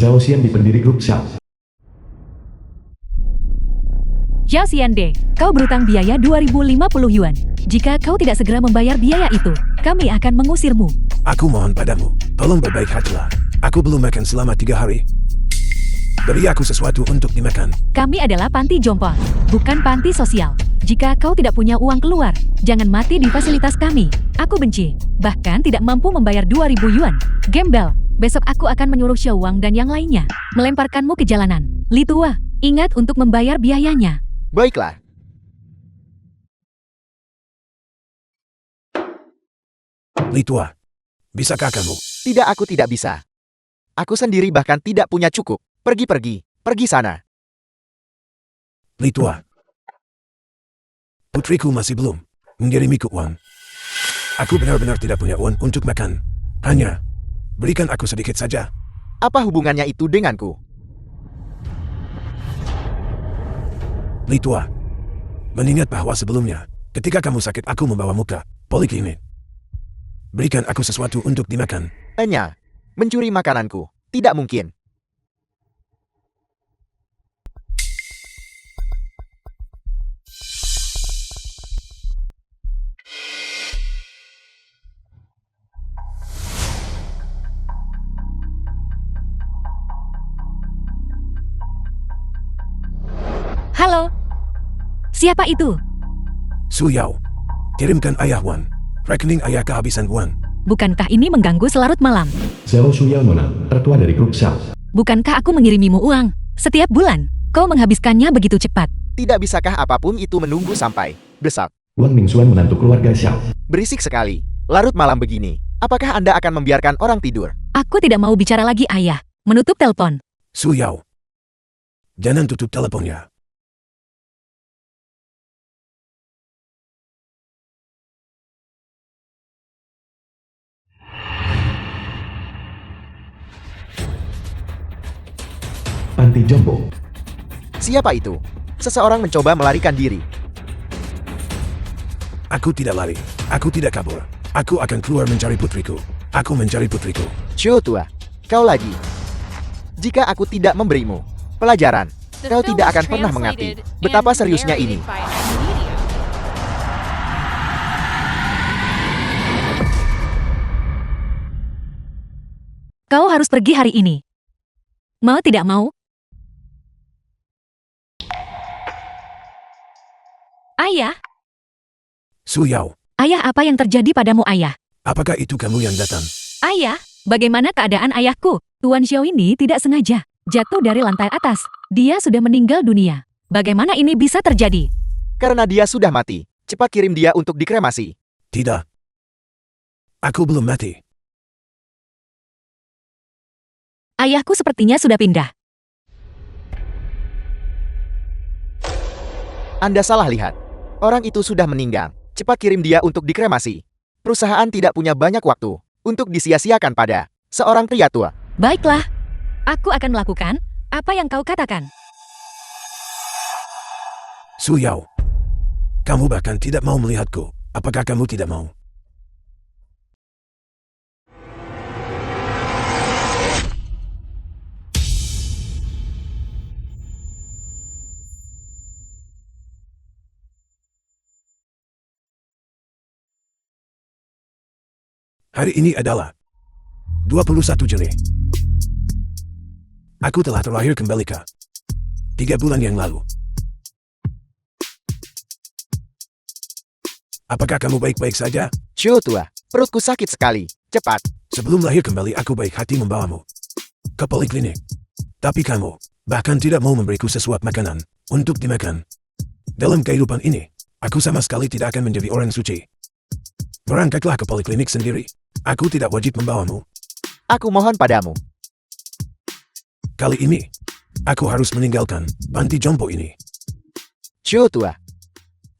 Xiao Xian di pendiri grup Xiao. Xiao Xiande, kau berutang biaya 2050 yuan. Jika kau tidak segera membayar biaya itu, kami akan mengusirmu. Aku mohon padamu, tolong berbaik hatilah. Aku belum makan selama 3 hari. Beri aku sesuatu untuk dimakan. Kami adalah panti jompo, bukan panti sosial. Jika kau tidak punya uang keluar, jangan mati di fasilitas kami. Aku benci, bahkan tidak mampu membayar 2000 yuan. Gembel, besok aku akan menyuruh Xiao Wang dan yang lainnya melemparkanmu ke jalanan. Li Tua, ingat untuk membayar biayanya. Baiklah. Li Tua, bisakah kamu? Tidak, aku tidak bisa. Aku sendiri bahkan tidak punya cukup. Pergi sana. Li Tua, putriku masih belum mengirimiku uang. Aku benar-benar tidak punya uang untuk makan. Hanya, berikan aku sedikit saja. Apa hubungannya itu denganku? Li Tua, mengingat bahwa sebelumnya, ketika kamu sakit aku membawamu ke poliklinik. Berikan aku sesuatu untuk dimakan. Enya, mencuri makananku. Tidak mungkin. Halo? Siapa itu? Su Yao, kirimkan ayah Wan. Rekening ayah kehabisan uang. Bukankah ini mengganggu selarut malam? Xiao Shuya Nona, tertua dari grup Xiao. Bukankah aku mengirimimu uang setiap bulan? Kau menghabiskannya begitu cepat. Tidak bisakah apapun itu menunggu sampai besok? Wang Mingxuan menantu keluarga Xiao. Berisik sekali. Larut malam begini. Apakah Anda akan membiarkan orang tidur? Aku tidak mau bicara lagi, ayah. Menutup telepon. Su Yao, jangan tutup teleponnya. Panti Jompo. Siapa itu? Seseorang mencoba melarikan diri. Aku tidak lari. Aku tidak kabur. Aku akan keluar mencari putriku. Aku mencari putriku. Xiao Tua, kau lagi. Jika aku tidak memberimu pelajaran, kau tidak akan pernah mengerti betapa seriusnya ini. Kau harus pergi hari ini. Mau tidak mau? Ayah? Su Yao, Ayah, apa yang terjadi padamu, ayah? apakah itu kamu yang datang? Ayah, bagaimana keadaan ayahku? Tuan Xiao ini tidak sengaja jatuh dari lantai atas. Dia sudah meninggal dunia. Bagaimana ini bisa terjadi? Karena dia sudah mati. Cepat kirim dia untuk dikremasi. Tidak. Aku belum mati. Ayahku sepertinya sudah pindah. Anda salah lihat. Orang itu sudah meninggal. Cepat kirim dia untuk dikremasi. Perusahaan tidak punya banyak waktu untuk disia-siakan pada seorang pria tua. Baiklah, aku akan melakukan apa yang kau katakan. Su Yao, kamu bahkan tidak mau melihatku. Apakah kamu tidak mau? Hari ini adalah 21 Juli. Aku telah terlahir kembali ke 3 bulan yang lalu. Apakah kamu baik-baik saja? Xiao Tua, perutku sakit sekali. Cepat. Sebelum lahir kembali aku baik hati membawamu ke poliklinik. Tapi kamu bahkan tidak mau memberiku sesuatu makanan untuk dimakan. Dalam kehidupan ini, aku sama sekali tidak akan menjadi orang suci. Berangkatlah ke poliklinik sendiri. Aku tidak wajib membawamu. Aku mohon padamu. Kali ini, aku harus meninggalkan panti jompo ini. Xiao Tua,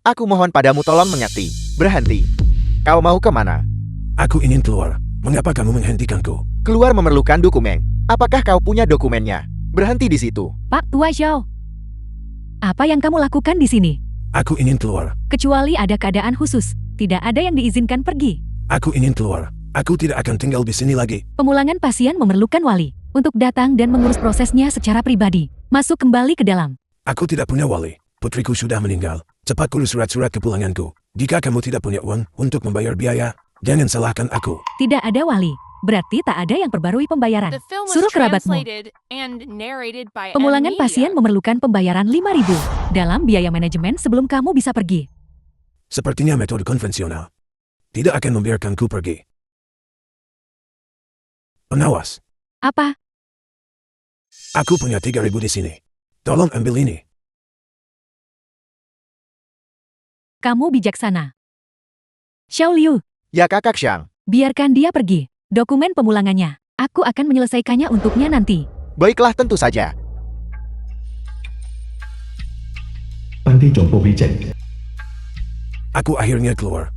aku mohon padamu tolong mengerti. Berhenti. Kau mau kemana? Aku ingin keluar. Mengapa kamu menghentikanku? Keluar memerlukan dokumen. Apakah kau punya dokumennya? Berhenti di situ. Pak Tua Xiao, apa yang kamu lakukan di sini? Aku ingin keluar. Kecuali ada keadaan khusus, tidak ada yang diizinkan pergi. Aku ingin keluar. Aku tidak akan tinggal di sini lagi. Pemulangan pasien memerlukan wali. untuk datang dan mengurus prosesnya secara pribadi. Masuk kembali ke dalam. Aku tidak punya wali. Putriku sudah meninggal. Cepat urus surat-surat kepulanganku. Jika kamu tidak punya uang untuk membayar biaya, jangan salahkan aku. Tidak ada wali. Berarti tak ada yang perbarui pembayaran. The film was Suruh kerabatmu. translated and narrated by Pemulangan Media. pasien memerlukan pembayaran 5.000 dalam biaya manajemen sebelum kamu bisa pergi. Sepertinya metode konvensional tidak akan membiarkanku pergi. Pengawas, Apa? aku punya 3.000 di sini. Tolong ambil ini. Kamu bijaksana. Xiao Liu, Ya kakak Xiang. biarkan dia pergi. Dokumen pemulangannya. Aku akan menyelesaikannya untuknya nanti. Baiklah tentu saja. Panti Jompo Bijeng. Aku akhirnya keluar.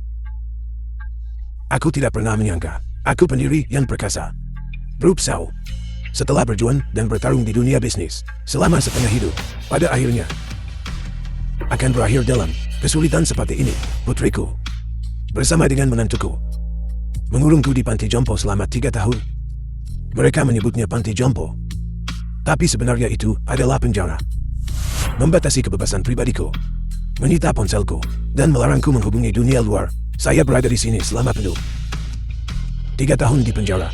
Aku tidak pernah menyangka. Aku pendiri yang perkasa. Bruce Shao. Setelah berjuang dan bertarung di dunia bisnis selama setengah hidup, pada akhirnya akan berakhir dalam kesulitan seperti ini. Putriku, bersama dengan menantuku, mengurungku di panti jompo selama 3 tahun. Mereka menyebutnya panti jompo, tapi sebenarnya itu adalah penjara. Membatasi kebebasan pribadiku, menyita ponselku, dan melarangku menghubungi dunia luar. Saya berada di sini selama penuh 3 tahun di penjara.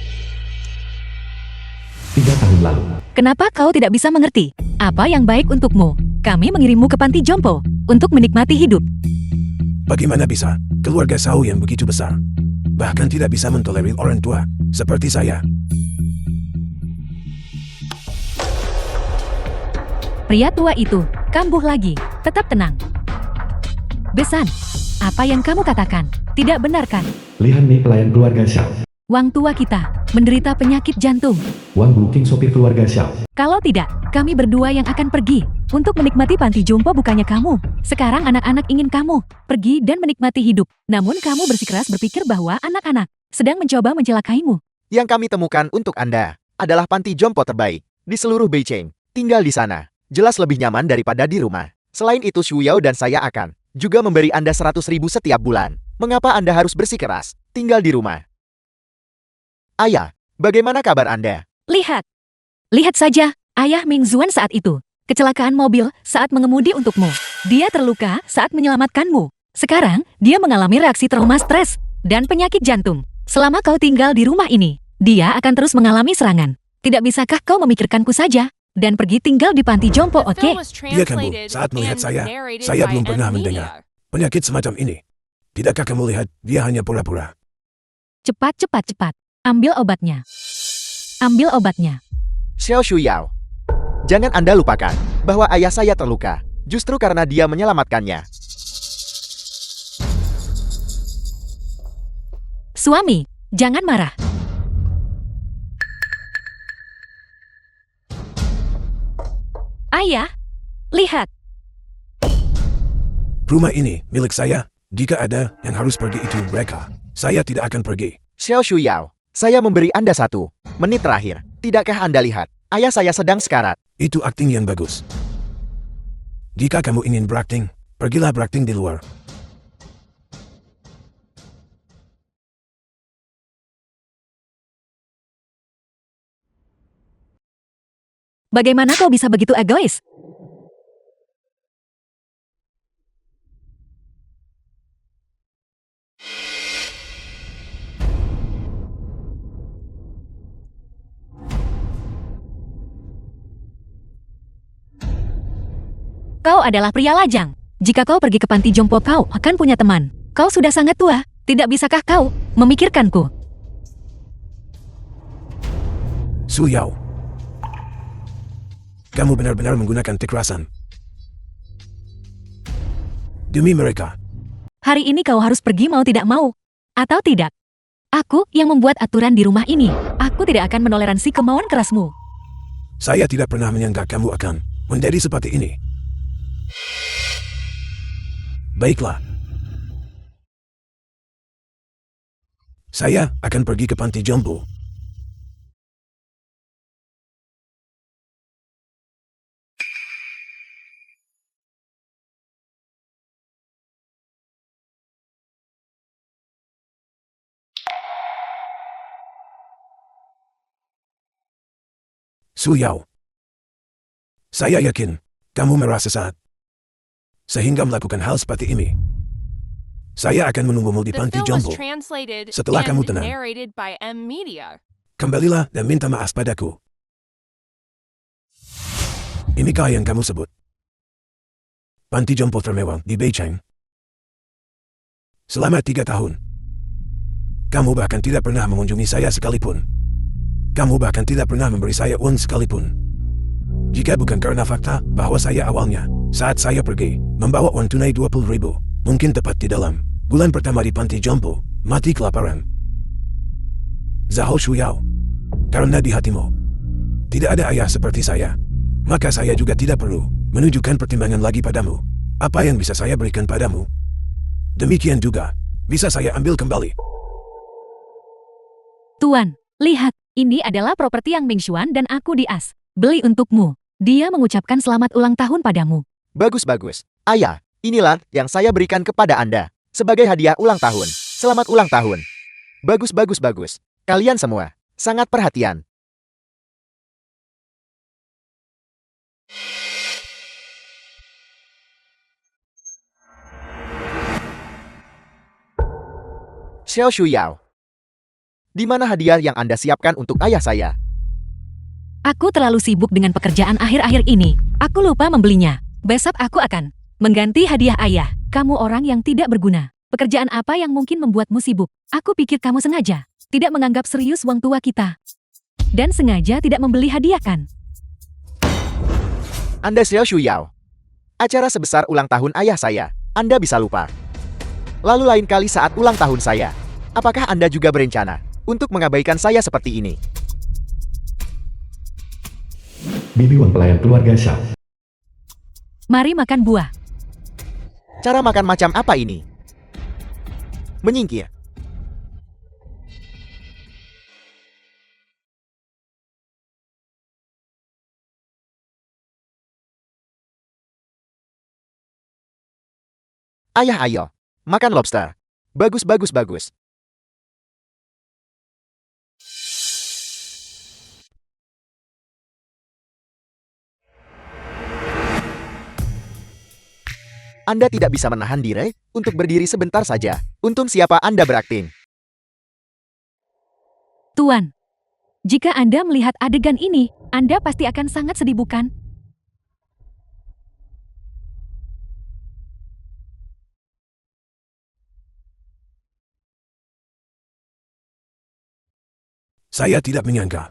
3 tahun lalu. Kenapa kau tidak bisa mengerti? Apa yang baik untukmu? Kami mengirimmu ke panti jompo untuk menikmati hidup. Bagaimana bisa keluarga Shao yang begitu besar bahkan tidak bisa mentolerir orang tua seperti saya? Pria tua itu kambuh lagi. Tetap tenang. Besan, apa yang kamu katakan? Tidak benar kan? Lihan nih pelayan keluarga Xiao. Wang tua kita menderita penyakit jantung. Wang Booking sopir keluarga Xiao. Kalau tidak, kami berdua yang akan pergi untuk menikmati panti jompo bukannya kamu. Sekarang anak-anak ingin kamu pergi dan menikmati hidup. Namun kamu bersikeras berpikir bahwa anak-anak sedang mencoba mencelakaimu. Yang kami temukan untuk Anda adalah panti jompo terbaik di seluruh Beijing. Tinggal di sana jelas lebih nyaman daripada di rumah. Selain itu Xu Yao dan saya akan juga memberi Anda 100.000 setiap bulan. Mengapa Anda harus bersikeras tinggal di rumah? Ayah, bagaimana kabar Anda? Lihat. Lihat saja, ayah Ming Zuan saat itu. Kecelakaan mobil saat mengemudi untukmu. Dia terluka saat menyelamatkanmu. Sekarang, dia mengalami reaksi trauma stres dan penyakit jantung. Selama kau tinggal di rumah ini, dia akan terus mengalami serangan. Tidak bisakah kau memikirkanku saja dan pergi tinggal di panti jompo, The oke? film was Dia kan Bu, translated saat melihat and saya narrated by belum pernah Media. mendengar penyakit semacam ini. Tidakkah kamu lihat dia hanya pura-pura? Cepat, cepat, cepat. Ambil obatnya. Ambil obatnya. Xiao Shu Yao. Jangan Anda lupakan bahwa ayah saya terluka justru karena dia menyelamatkannya. Suami, jangan marah. Ayah, lihat. Rumah ini milik saya. Jika ada yang harus pergi itu mereka. Saya tidak akan pergi. Xiao Shu Yao, saya memberi Anda 1 menit terakhir. Tidakkah Anda lihat? Ayah saya sedang sekarat. Itu akting yang bagus. Jika kamu ingin berakting, pergilah berakting di luar. Bagaimana kau bisa begitu egois? Kau adalah pria lajang. Jika kau pergi ke panti jompo kau akan punya teman. Kau sudah sangat tua. Tidak bisakah kau memikirkanku? Su Yao. Kamu benar-benar menggunakan kekerasan. Demi mereka. Hari ini kau harus pergi mau tidak mau. Atau tidak? Aku yang membuat aturan di rumah ini. Aku tidak akan menoleransi kemauan kerasmu. Saya tidak pernah menyangka kamu akan menjadi seperti ini. Baiklah. Saya akan pergi ke panti jompo. Su Yao. Saya yakin, kamu merasa saat sehingga melakukan hal seperti ini. Saya akan menunggumu di The panti film was jompo. translated Setelah kamu and tenang. narrated by M Media. Kembalilah dan minta maaf padaku. Inikah yang kamu sebut? Panti jompo termewah di Beijing. Selama 3 tahun. Kamu bahkan tidak pernah mengunjungi saya sekalipun. Kamu bahkan tidak pernah memberi saya uang sekalipun. Jika bukan karena fakta bahwa saya awalnya, saat saya pergi, membawa uang tunai 20.000, mungkin tepat di dalam bulan pertama di panti jompo, mati kelaparan. Zhao Shuyao. Karena di hatimu tidak ada ayah seperti saya, maka saya juga tidak perlu menunjukkan pertimbangan lagi padamu. Apa yang bisa saya berikan padamu? Demikian juga bisa saya ambil kembali. Tuan, lihat, ini adalah properti yang Ming Xuan dan aku Dias beli untukmu. Dia mengucapkan selamat ulang tahun padamu. Bagus-bagus. Ayah, inilah yang saya berikan kepada Anda sebagai hadiah ulang tahun. Selamat ulang tahun. Bagus. Kalian semua sangat perhatian. Xiao Shuyao. Di mana hadiah yang Anda siapkan untuk ayah saya? Aku terlalu sibuk dengan pekerjaan akhir-akhir ini. Aku lupa membelinya. Besok aku akan mengganti hadiah ayah. Kamu orang yang tidak berguna. Pekerjaan apa yang mungkin membuatmu sibuk? Aku pikir kamu sengaja tidak menganggap serius uang tua kita. Dan sengaja tidak membeli hadiah kan? Anda Xiao Shuyao. Acara sebesar ulang tahun ayah saya, Anda bisa lupa. Lalu lain kali saat ulang tahun saya, apakah Anda juga berencana untuk mengabaikan saya seperti ini? Bibi Wang pelayan keluarga Xiao. Mari makan buah. Cara makan macam apa ini? Menyingkir. Ayah, ayo. Makan lobster. Bagus. Anda tidak bisa menahan diri untuk berdiri sebentar saja. Untung siapa Anda berakting. Tuan, jika Anda melihat adegan ini, Anda pasti akan sangat sedih bukan? Saya tidak menyangka.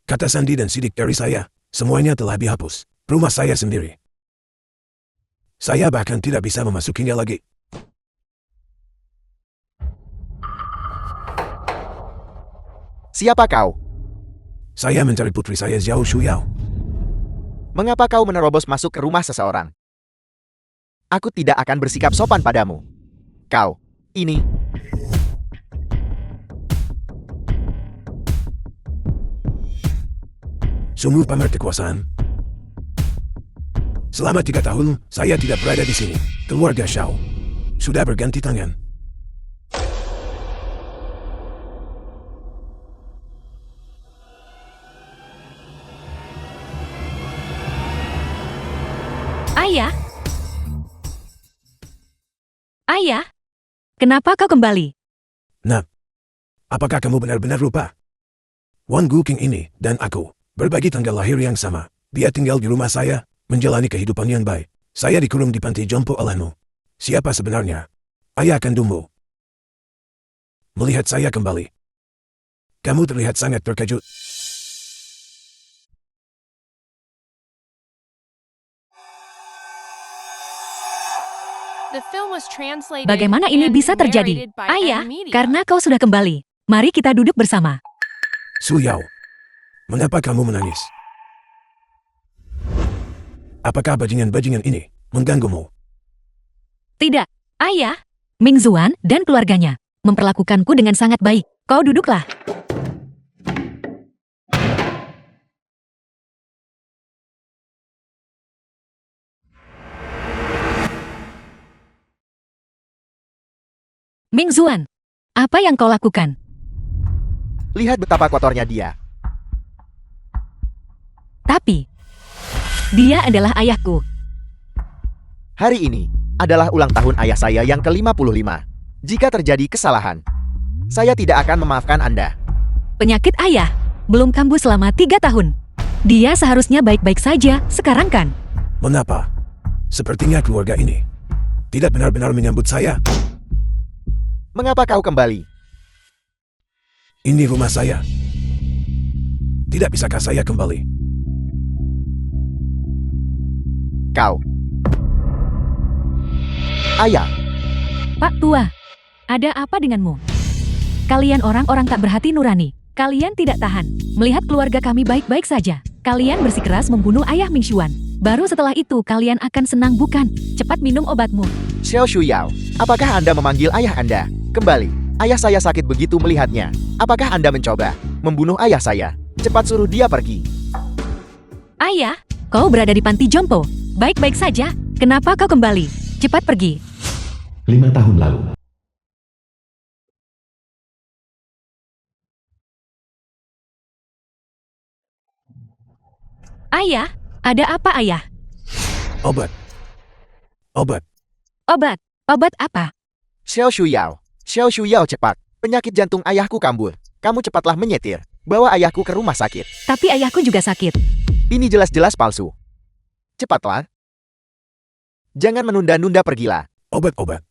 Kata sandi dan sidik dari saya, semuanya telah dihapus. Rumah saya sendiri. Saya bahkan tidak bisa memasukinya lagi. Siapa kau? Saya mencari putri saya Zhao Shuyao. Mengapa kau menerobos masuk ke rumah seseorang? Aku tidak akan bersikap sopan padamu. Kau, ini... Sungguh pamer kekuasaan. Selama 3 tahun, saya tidak berada di sini. Keluarga Xiao sudah berganti tangan. Ayah? Ayah? Kenapa kau kembali? Nah, apakah kamu benar-benar lupa? Wang Guqing ini dan aku berbagi tanggal lahir yang sama. Dia tinggal di rumah saya, menjalani kehidupan yang baik. Saya dikurung di panti jompo olehmu. Siapa sebenarnya ayah kandungmu? Melihat saya kembali, kamu terlihat sangat terkejut. The film was translated Bagaimana ini and bisa terjadi? narrated by Ayah, M Media. karena kau sudah kembali. Mari kita duduk bersama. Su Yao, mengapa kamu menangis? Apakah bajingan-bajingan ini mengganggumu? Tidak, ayah. Ming Xuan dan keluarganya memperlakukanku dengan sangat baik. Kau duduklah. Ming Xuan, apa yang kau lakukan? Lihat betapa kotornya dia. Tapi, dia adalah ayahku. Hari ini adalah ulang tahun ayah saya yang ke-55. Jika terjadi kesalahan, saya tidak akan memaafkan Anda. Penyakit ayah belum kambuh selama 3 tahun. Dia seharusnya baik-baik saja sekarang kan? Mengapa? Sepertinya keluarga ini tidak benar-benar menyambut saya. Mengapa kau kembali? Ini rumah saya. Tidak bisakah saya kembali? Kau. Ayah, Pak Tua, ada apa denganmu? Kalian orang-orang tak berhati nurani. Kalian tidak tahan melihat keluarga kami baik-baik saja. Kalian bersikeras membunuh ayah Mingxuan. Baru setelah itu kalian akan senang bukan? Cepat minum obatmu. Xiao Shuyao, apakah Anda memanggil ayah Anda? Kembali, ayah saya sakit begitu melihatnya. Apakah Anda mencoba membunuh ayah saya? Cepat suruh dia pergi. Ayah, kau berada di panti jompo. Baik-baik saja. Kenapa kau kembali? Cepat pergi. 5 tahun lalu. Ayah, ada apa ayah? Obat. Obat. Obat. Obat apa? Xiao Shuyao cepat. Penyakit jantung ayahku kambuh. Kamu cepatlah menyetir. Bawa ayahku ke rumah sakit. Tapi ayahku juga sakit. Ini jelas-jelas palsu. Cepatlah. Jangan menunda-nunda, pergilah. Obat-obat.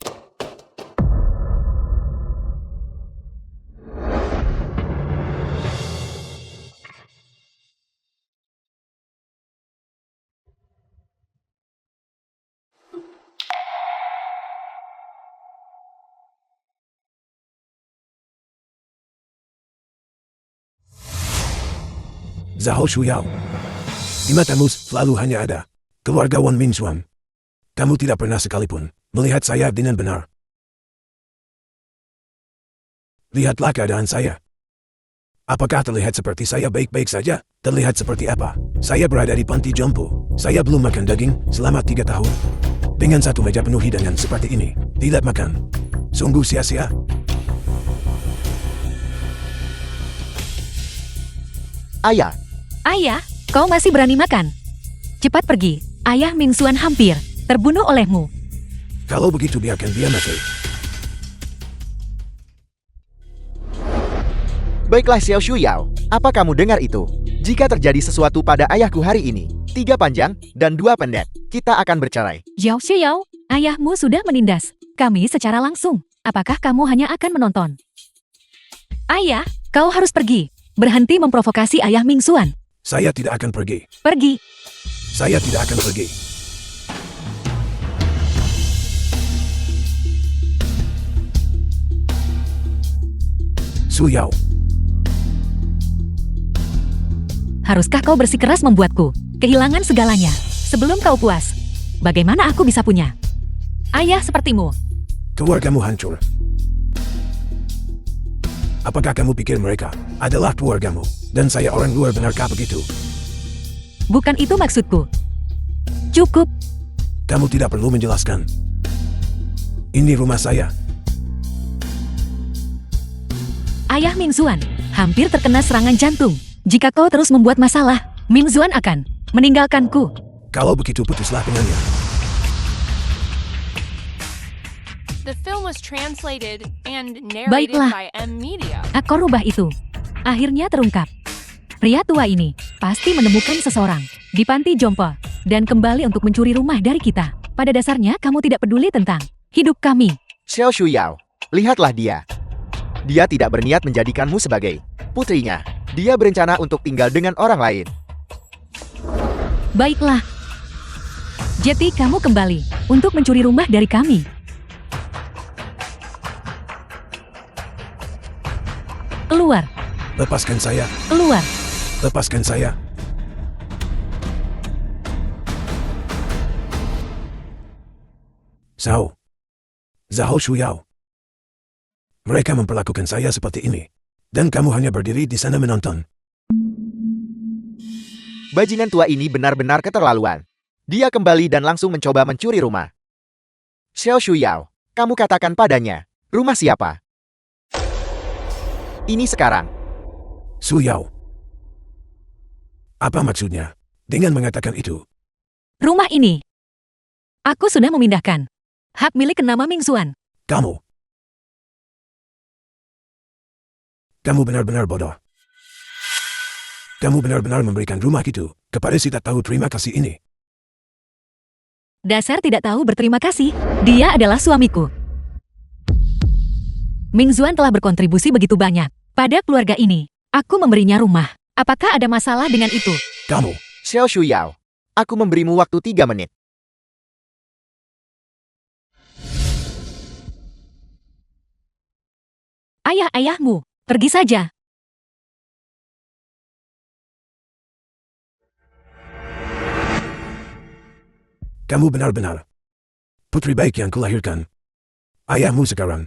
Zhao Shuyao. Di matamu selalu hanya ada keluarga Wan Mingxuan. Kamu tidak pernah sekalipun melihat saya dengan benar. Lihatlah keadaan saya. Apakah terlihat seperti saya baik-baik saja? Terlihat seperti apa? Saya berada di panti jompo. Saya belum makan daging selama 3 tahun. Dengan satu meja penuh hidangan seperti ini, tidak makan. Sungguh sia-sia. Ayah, kau masih berani makan? Cepat pergi. Ayah Mingxuan hampir terbunuh olehmu. Kalau begitu biarkan dia mati. Baiklah Xiao Shuyao, apa kamu dengar itu? Jika terjadi sesuatu pada ayahku hari ini, 3 panjang dan 2 pendek, kita akan bercerai. Zhao Xiao, ayahmu sudah menindas kami secara langsung. Apakah kamu hanya akan menonton? Ayah, kau harus pergi. Berhenti memprovokasi ayah Mingxuan. Saya tidak akan pergi. Pergi. Saya tidak akan pergi. Suyao. Haruskah kau bersikeras membuatku kehilangan segalanya sebelum kau puas? Bagaimana aku bisa punya ayah sepertimu? Keluargamu hancur. Apakah kamu pikir mereka adalah keluargamu? Dan saya orang luar, benarkah begitu? Bukan itu maksudku. Cukup. Kamu tidak perlu menjelaskan. Ini rumah saya. Ayah Mingxuan hampir terkena serangan jantung. Jika kau terus membuat masalah, Mingxuan akan meninggalkanku. Kalau begitu putuslah dengannya. The film was translated and narrated Baiklah. by M Media. Akor rubah itu akhirnya terungkap. Pria tua ini pasti menemukan seseorang di panti jompo dan kembali untuk mencuri rumah dari kita. Pada dasarnya kamu tidak peduli tentang hidup kami. Xiao Shuyao, lihatlah dia. Dia tidak berniat menjadikanmu sebagai putrinya. Dia berencana untuk tinggal dengan orang lain. Baiklah. Jadi kamu kembali untuk mencuri rumah dari kami. Keluar, Lepaskan saya. keluar. Lepaskan saya. Zhao Shuyao. Mereka memperlakukan saya seperti ini. Dan kamu hanya berdiri di sana menonton. Bajingan tua ini benar-benar keterlaluan. Dia kembali dan langsung mencoba mencuri rumah. Xiao Shuyao, kamu katakan padanya, rumah siapa? Ini sekarang. Suyao. Apa maksudnya? Dengan mengatakan itu, Rumah ini, aku sudah memindahkan. Hak milik ke nama Ming Xuan. kamu benar-benar bodoh. Kamu benar-benar memberikan rumah itu kepada si tak tahu terima kasih ini. Dasar tidak tahu berterima kasih. Dia adalah suamiku. Ming Xuan telah berkontribusi begitu banyak pada keluarga ini. Aku memberinya rumah. Apakah ada masalah dengan itu? Kamu, Xiao Shuyao, aku memberimu waktu 3 menit. Ayah-ayahmu, pergi saja. kamu benar-benar putri baik yang kulahirkan. Ayahmu sekarang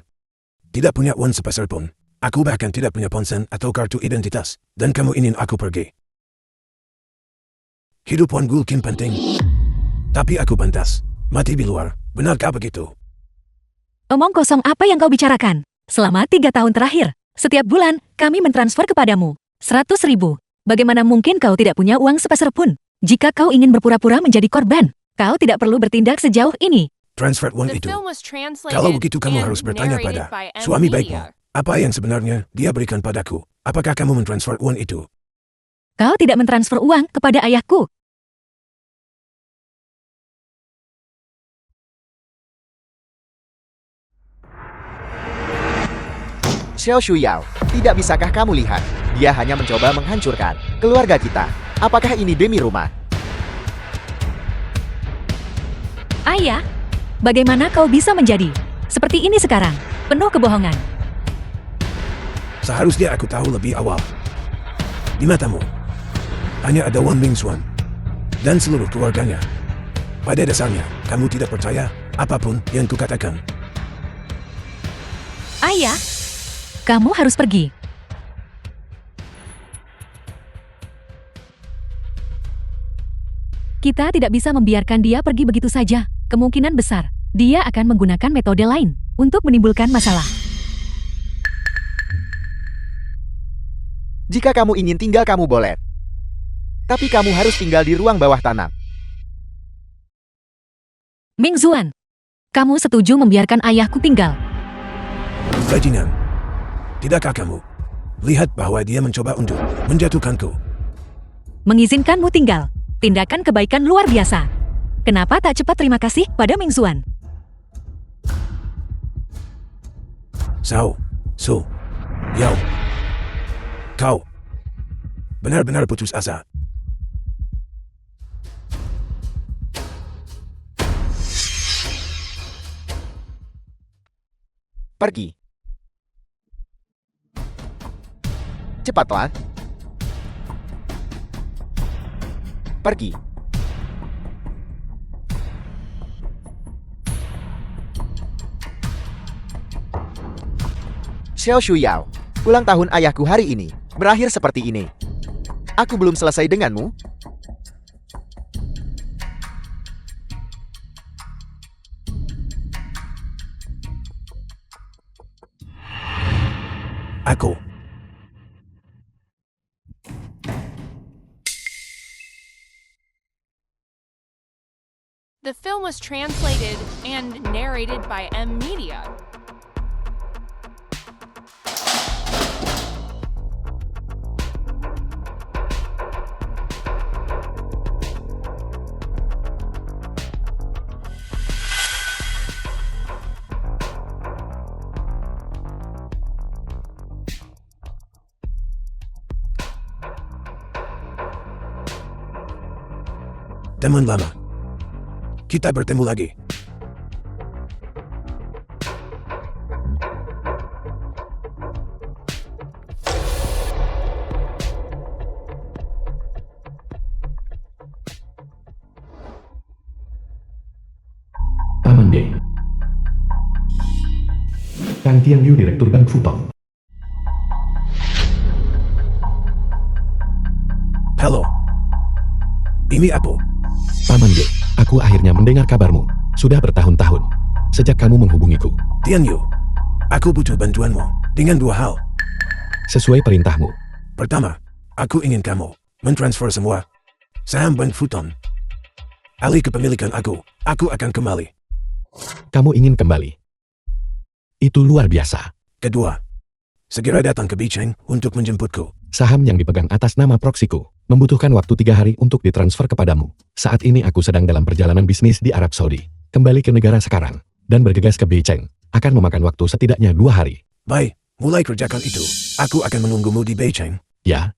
tidak punya uang sepeser pun. Aku bahkan tidak punya ponsel atau kartu identitas. Dan kamu ingin aku pergi. Hidup Wan Gulkin penting. Tapi aku pantas mati di luar. Benarkah begitu? Omong kosong apa yang kau bicarakan? Selama 3 tahun terakhir, setiap bulan kami mentransfer kepadamu 100.000. Bagaimana mungkin kau tidak punya uang sepeser pun? Jika kau ingin berpura-pura menjadi korban, kau tidak perlu bertindak sejauh ini. Transfer uang The itu. film was translated Kalau begitu kamu and harus bertanya narrated pada by M. suami Media. baikmu. Apa yang sebenarnya dia berikan padaku? Apakah kamu mentransfer uang itu? Kau tidak mentransfer uang kepada ayahku. Xiao Shuyao, tidak bisakah kamu lihat? Dia hanya mencoba menghancurkan keluarga kita. Apakah ini demi rumah? Ayah, bagaimana kau bisa menjadi seperti ini sekarang? Penuh kebohongan. Seharusnya aku tahu lebih awal. Di matamu, hanya ada Wan Ming Xuan dan seluruh keluarganya. Pada dasarnya, kamu tidak percaya apapun yang kukatakan. Ayah, kamu harus pergi. Kita tidak bisa membiarkan dia pergi begitu saja. Kemungkinan besar, dia akan menggunakan metode lain untuk menimbulkan masalah. Jika kamu ingin tinggal kamu boleh. Tapi kamu harus tinggal di ruang bawah tanah. Ming Xuan, kamu setuju membiarkan ayahku tinggal? Bajingan, tidakkah kamu lihat bahwa dia mencoba untuk menjatuhkanku? Mengizinkanmu tinggal. Tindakan kebaikan luar biasa. Kenapa tak cepat terima kasih pada Ming Xuan? Sao, Su, Yao, kau benar-benar putus asa. Pergi. Cepatlah. Pergi. Xiao Shuyao, ulang tahun ayahku hari ini berakhir seperti ini. Aku belum selesai denganmu. Aku The film was translated and narrated by M. Media. teman lama. Kita bertemu lagi. Taman D. Kang Tian Liu, Direktur Bank Futong. Halo. Ini apa? Paman D, aku akhirnya mendengar kabarmu. Sudah bertahun-tahun sejak kamu menghubungiku. Tian Yu, aku butuh bantuanmu dengan dua hal. Sesuai perintahmu. Pertama, aku ingin kamu mentransfer semua Saham Bank Futon. Alih kepemilikan aku akan kembali. Kamu ingin kembali? Itu luar biasa. Kedua, segera datang ke Beijing untuk menjemputku. Saham yang dipegang atas nama proksiku membutuhkan waktu 3 hari untuk ditransfer kepadamu. Saat ini aku sedang dalam perjalanan bisnis di Arab Saudi. Kembali ke negara sekarang dan bergegas ke Beijing akan memakan waktu setidaknya 2 hari. Baik, mulai kerjakan itu. Aku akan menunggumu di Beijing. Ya,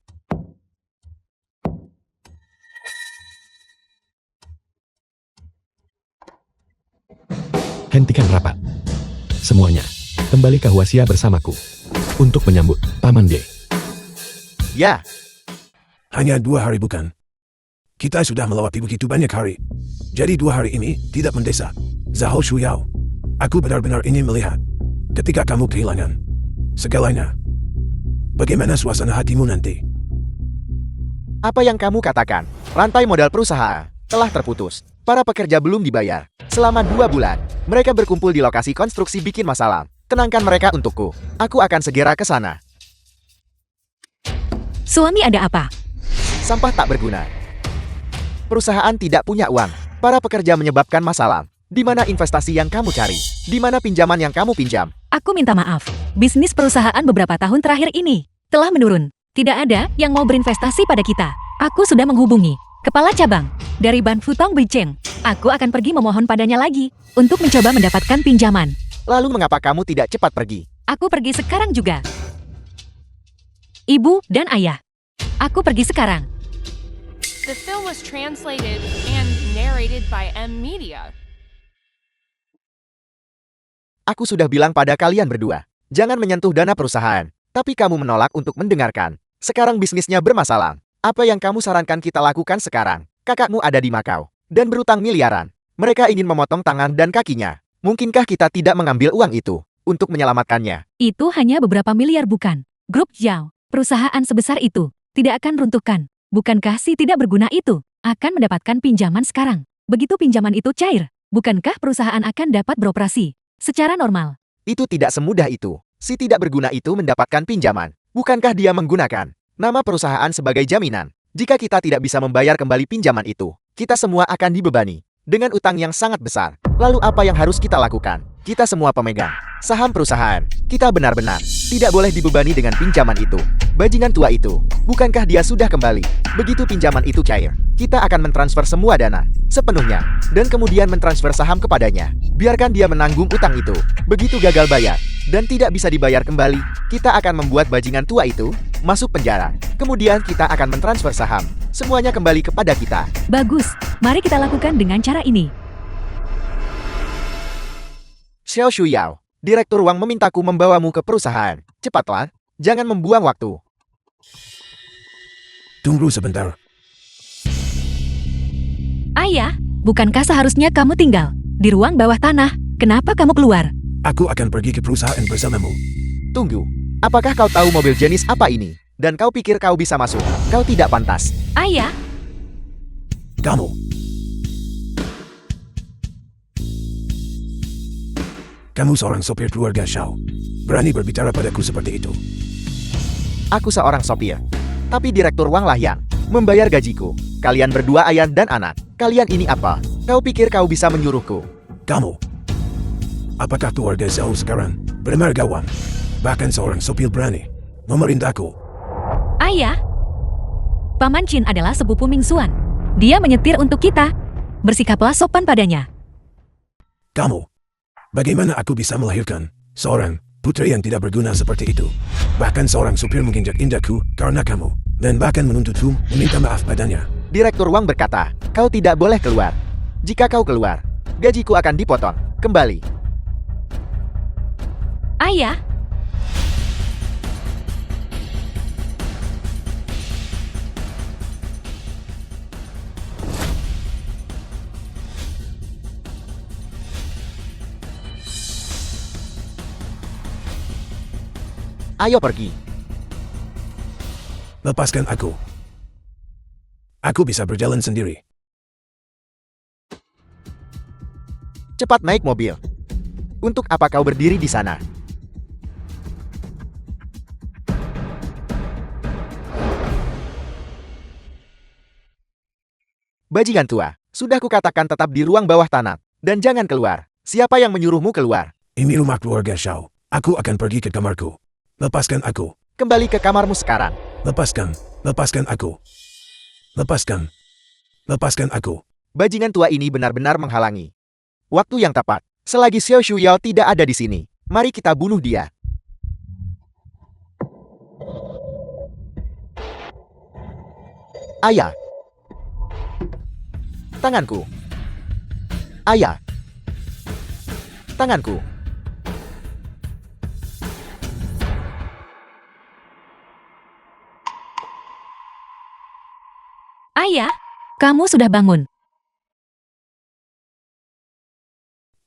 hentikan rapat. Semuanya, kembali ke Huaxia bersamaku untuk menyambut Paman D. Ya, Hanya 2 hari bukan? Kita sudah melewati begitu banyak hari. Jadi 2 hari ini tidak mendesak. Zhao Shuyao, aku benar-benar ingin melihat ketika kamu kehilangan segalanya. Bagaimana suasana hatimu nanti? apa yang kamu katakan? Rantai modal perusahaan telah terputus. Para pekerja belum dibayar. Selama 2 bulan, mereka berkumpul di lokasi konstruksi bikin masalah. Tenangkan mereka untukku. Aku akan segera ke sana. Suami ada apa? Sampah tak berguna. Perusahaan tidak punya uang. Para pekerja menyebabkan masalah. Di mana investasi yang kamu cari? Di mana pinjaman yang kamu pinjam? Aku minta maaf. Bisnis perusahaan beberapa tahun terakhir ini telah menurun. Tidak ada yang mau berinvestasi pada kita. Aku sudah menghubungi kepala cabang dari Ban Futong Beijing. Aku akan pergi memohon padanya lagi untuk mencoba mendapatkan pinjaman. Lalu mengapa kamu tidak cepat pergi? Aku pergi sekarang juga. Ibu dan ayah. Aku pergi sekarang. The film was translated and narrated by M Media. Aku sudah bilang pada kalian berdua, jangan menyentuh dana perusahaan. Tapi kamu menolak untuk mendengarkan. Sekarang bisnisnya bermasalah. Apa yang kamu sarankan kita lakukan sekarang? Kakakmu ada di Makau dan berutang miliaran. Mereka ingin memotong tangan dan kakinya. Mungkinkah kita tidak mengambil uang itu untuk menyelamatkannya? Itu hanya beberapa miliar bukan? Grup Zhao, perusahaan sebesar itu, tidak akan runtuhkan. Bukankah si tidak berguna itu akan mendapatkan pinjaman sekarang? Begitu pinjaman itu cair, bukankah perusahaan akan dapat beroperasi secara normal? Itu tidak semudah itu. Si tidak berguna itu mendapatkan pinjaman. Bukankah dia menggunakan nama perusahaan sebagai jaminan? Jika kita tidak bisa membayar kembali pinjaman itu, kita semua akan dibebani dengan utang yang sangat besar. Lalu apa yang harus kita lakukan? Kita semua pemegang saham perusahaan. Kita benar-benar tidak boleh dibebani dengan pinjaman itu. Bajingan tua itu, bukankah dia sudah kembali? Begitu pinjaman itu cair, kita akan mentransfer semua dana sepenuhnya dan kemudian mentransfer saham kepadanya. Biarkan dia menanggung utang itu. Begitu gagal bayar dan tidak bisa dibayar kembali, kita akan membuat bajingan tua itu masuk penjara. Kemudian kita akan mentransfer saham. Semuanya kembali kepada kita. Bagus, mari kita lakukan dengan cara ini. Xiao Shuyao, Direktur Wang memintaku membawamu ke perusahaan. Cepatlah, jangan membuang waktu. Tunggu sebentar. Ayah, bukankah seharusnya kamu tinggal di ruang bawah tanah? Kenapa kamu keluar? Aku akan pergi ke perusahaan bersamamu. Tunggu, apakah kau tahu mobil jenis apa ini? Dan kau pikir kau bisa masuk? Kau tidak pantas. Ayah, Kamu seorang sopir keluarga Xiao. Berani berbicara padaku seperti itu. Aku seorang sopir. Tapi Direktur Wang lah yang membayar gajiku. Kalian berdua ayah dan anak. Kalian ini apa? Kau pikir kau bisa menyuruhku? Kamu. Apakah keluarga Xiao sekarang bermargawan? Bahkan seorang sopir berani memerintahku. ayah. Paman Qin adalah sepupu Ming Xuan. Dia menyetir untuk kita. Bersikaplah sopan padanya. Kamu. Bagaimana aku bisa melahirkan seorang putri yang tidak berguna seperti itu? Bahkan seorang supir menginjak-injakku karena kamu. Dan bahkan menuntutku meminta maaf padanya. Direktur Wang berkata, kau tidak boleh keluar. Jika kau keluar, gajiku akan dipotong. Kembali. Ayah, Ayo pergi. Lepaskan aku. Aku bisa berjalan sendiri. Cepat naik mobil. Untuk apa kau berdiri di sana? Bajingan tua, sudah kukatakan tetap di ruang bawah tanah. Dan jangan keluar. Siapa yang menyuruhmu keluar? Ini rumah keluarga Xiao. Aku akan pergi ke kamarku. Lepaskan aku. Kembali ke kamarmu sekarang. Lepaskan. Lepaskan aku. Lepaskan. Lepaskan aku. Bajingan tua ini benar-benar menghalangi waktu yang tepat. Selagi Xiao Shuyao tidak ada di sini, mari kita bunuh dia. Ayah. Tanganku. Ayah. Tanganku. Ayah, kamu sudah bangun.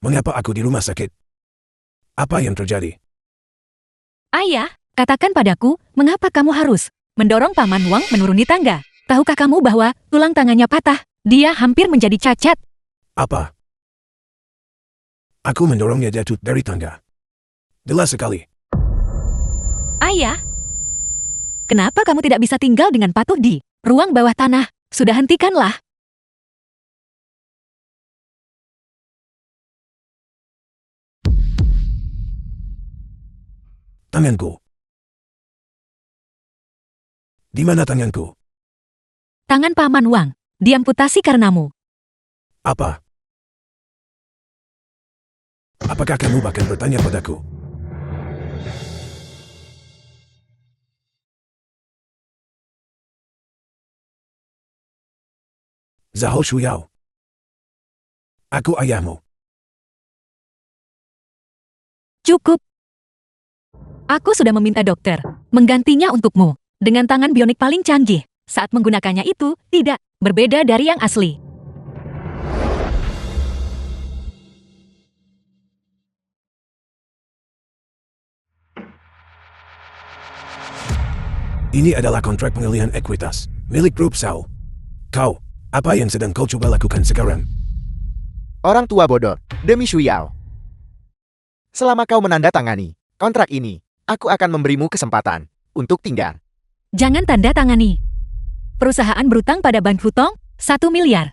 Mengapa aku di rumah sakit? Apa yang terjadi? Ayah, katakan padaku, mengapa kamu harus mendorong Paman Wang menuruni tangga? Tahukah kamu bahwa tulang tangannya patah? Dia hampir menjadi cacat. Apa? Aku mendorongnya jatuh dari tangga. Jelas sekali. Ayah, kenapa kamu tidak bisa tinggal dengan patuh di ruang bawah tanah? Sudah hentikanlah. Tanganku. Di mana tanganku? Tangan Paman Wang diamputasi karenamu. Apa? Apakah kamu bahkan bertanya padaku? Zhao Shuyao. Aku ayahmu. Cukup. Aku sudah meminta dokter menggantinya untukmu dengan tangan bionik paling canggih. Saat menggunakannya itu tidak berbeda dari yang asli. Ini adalah kontrak pengalihan ekuitas milik grup Xiao. Kau, apa yang sedang kau coba lakukan sekarang? Orang tua bodoh, demi Shuyao. Selama kau menandatangani kontrak ini, aku akan memberimu kesempatan untuk tinggal. Jangan tanda tangani. Perusahaan berutang pada Ban Futong 1 miliar.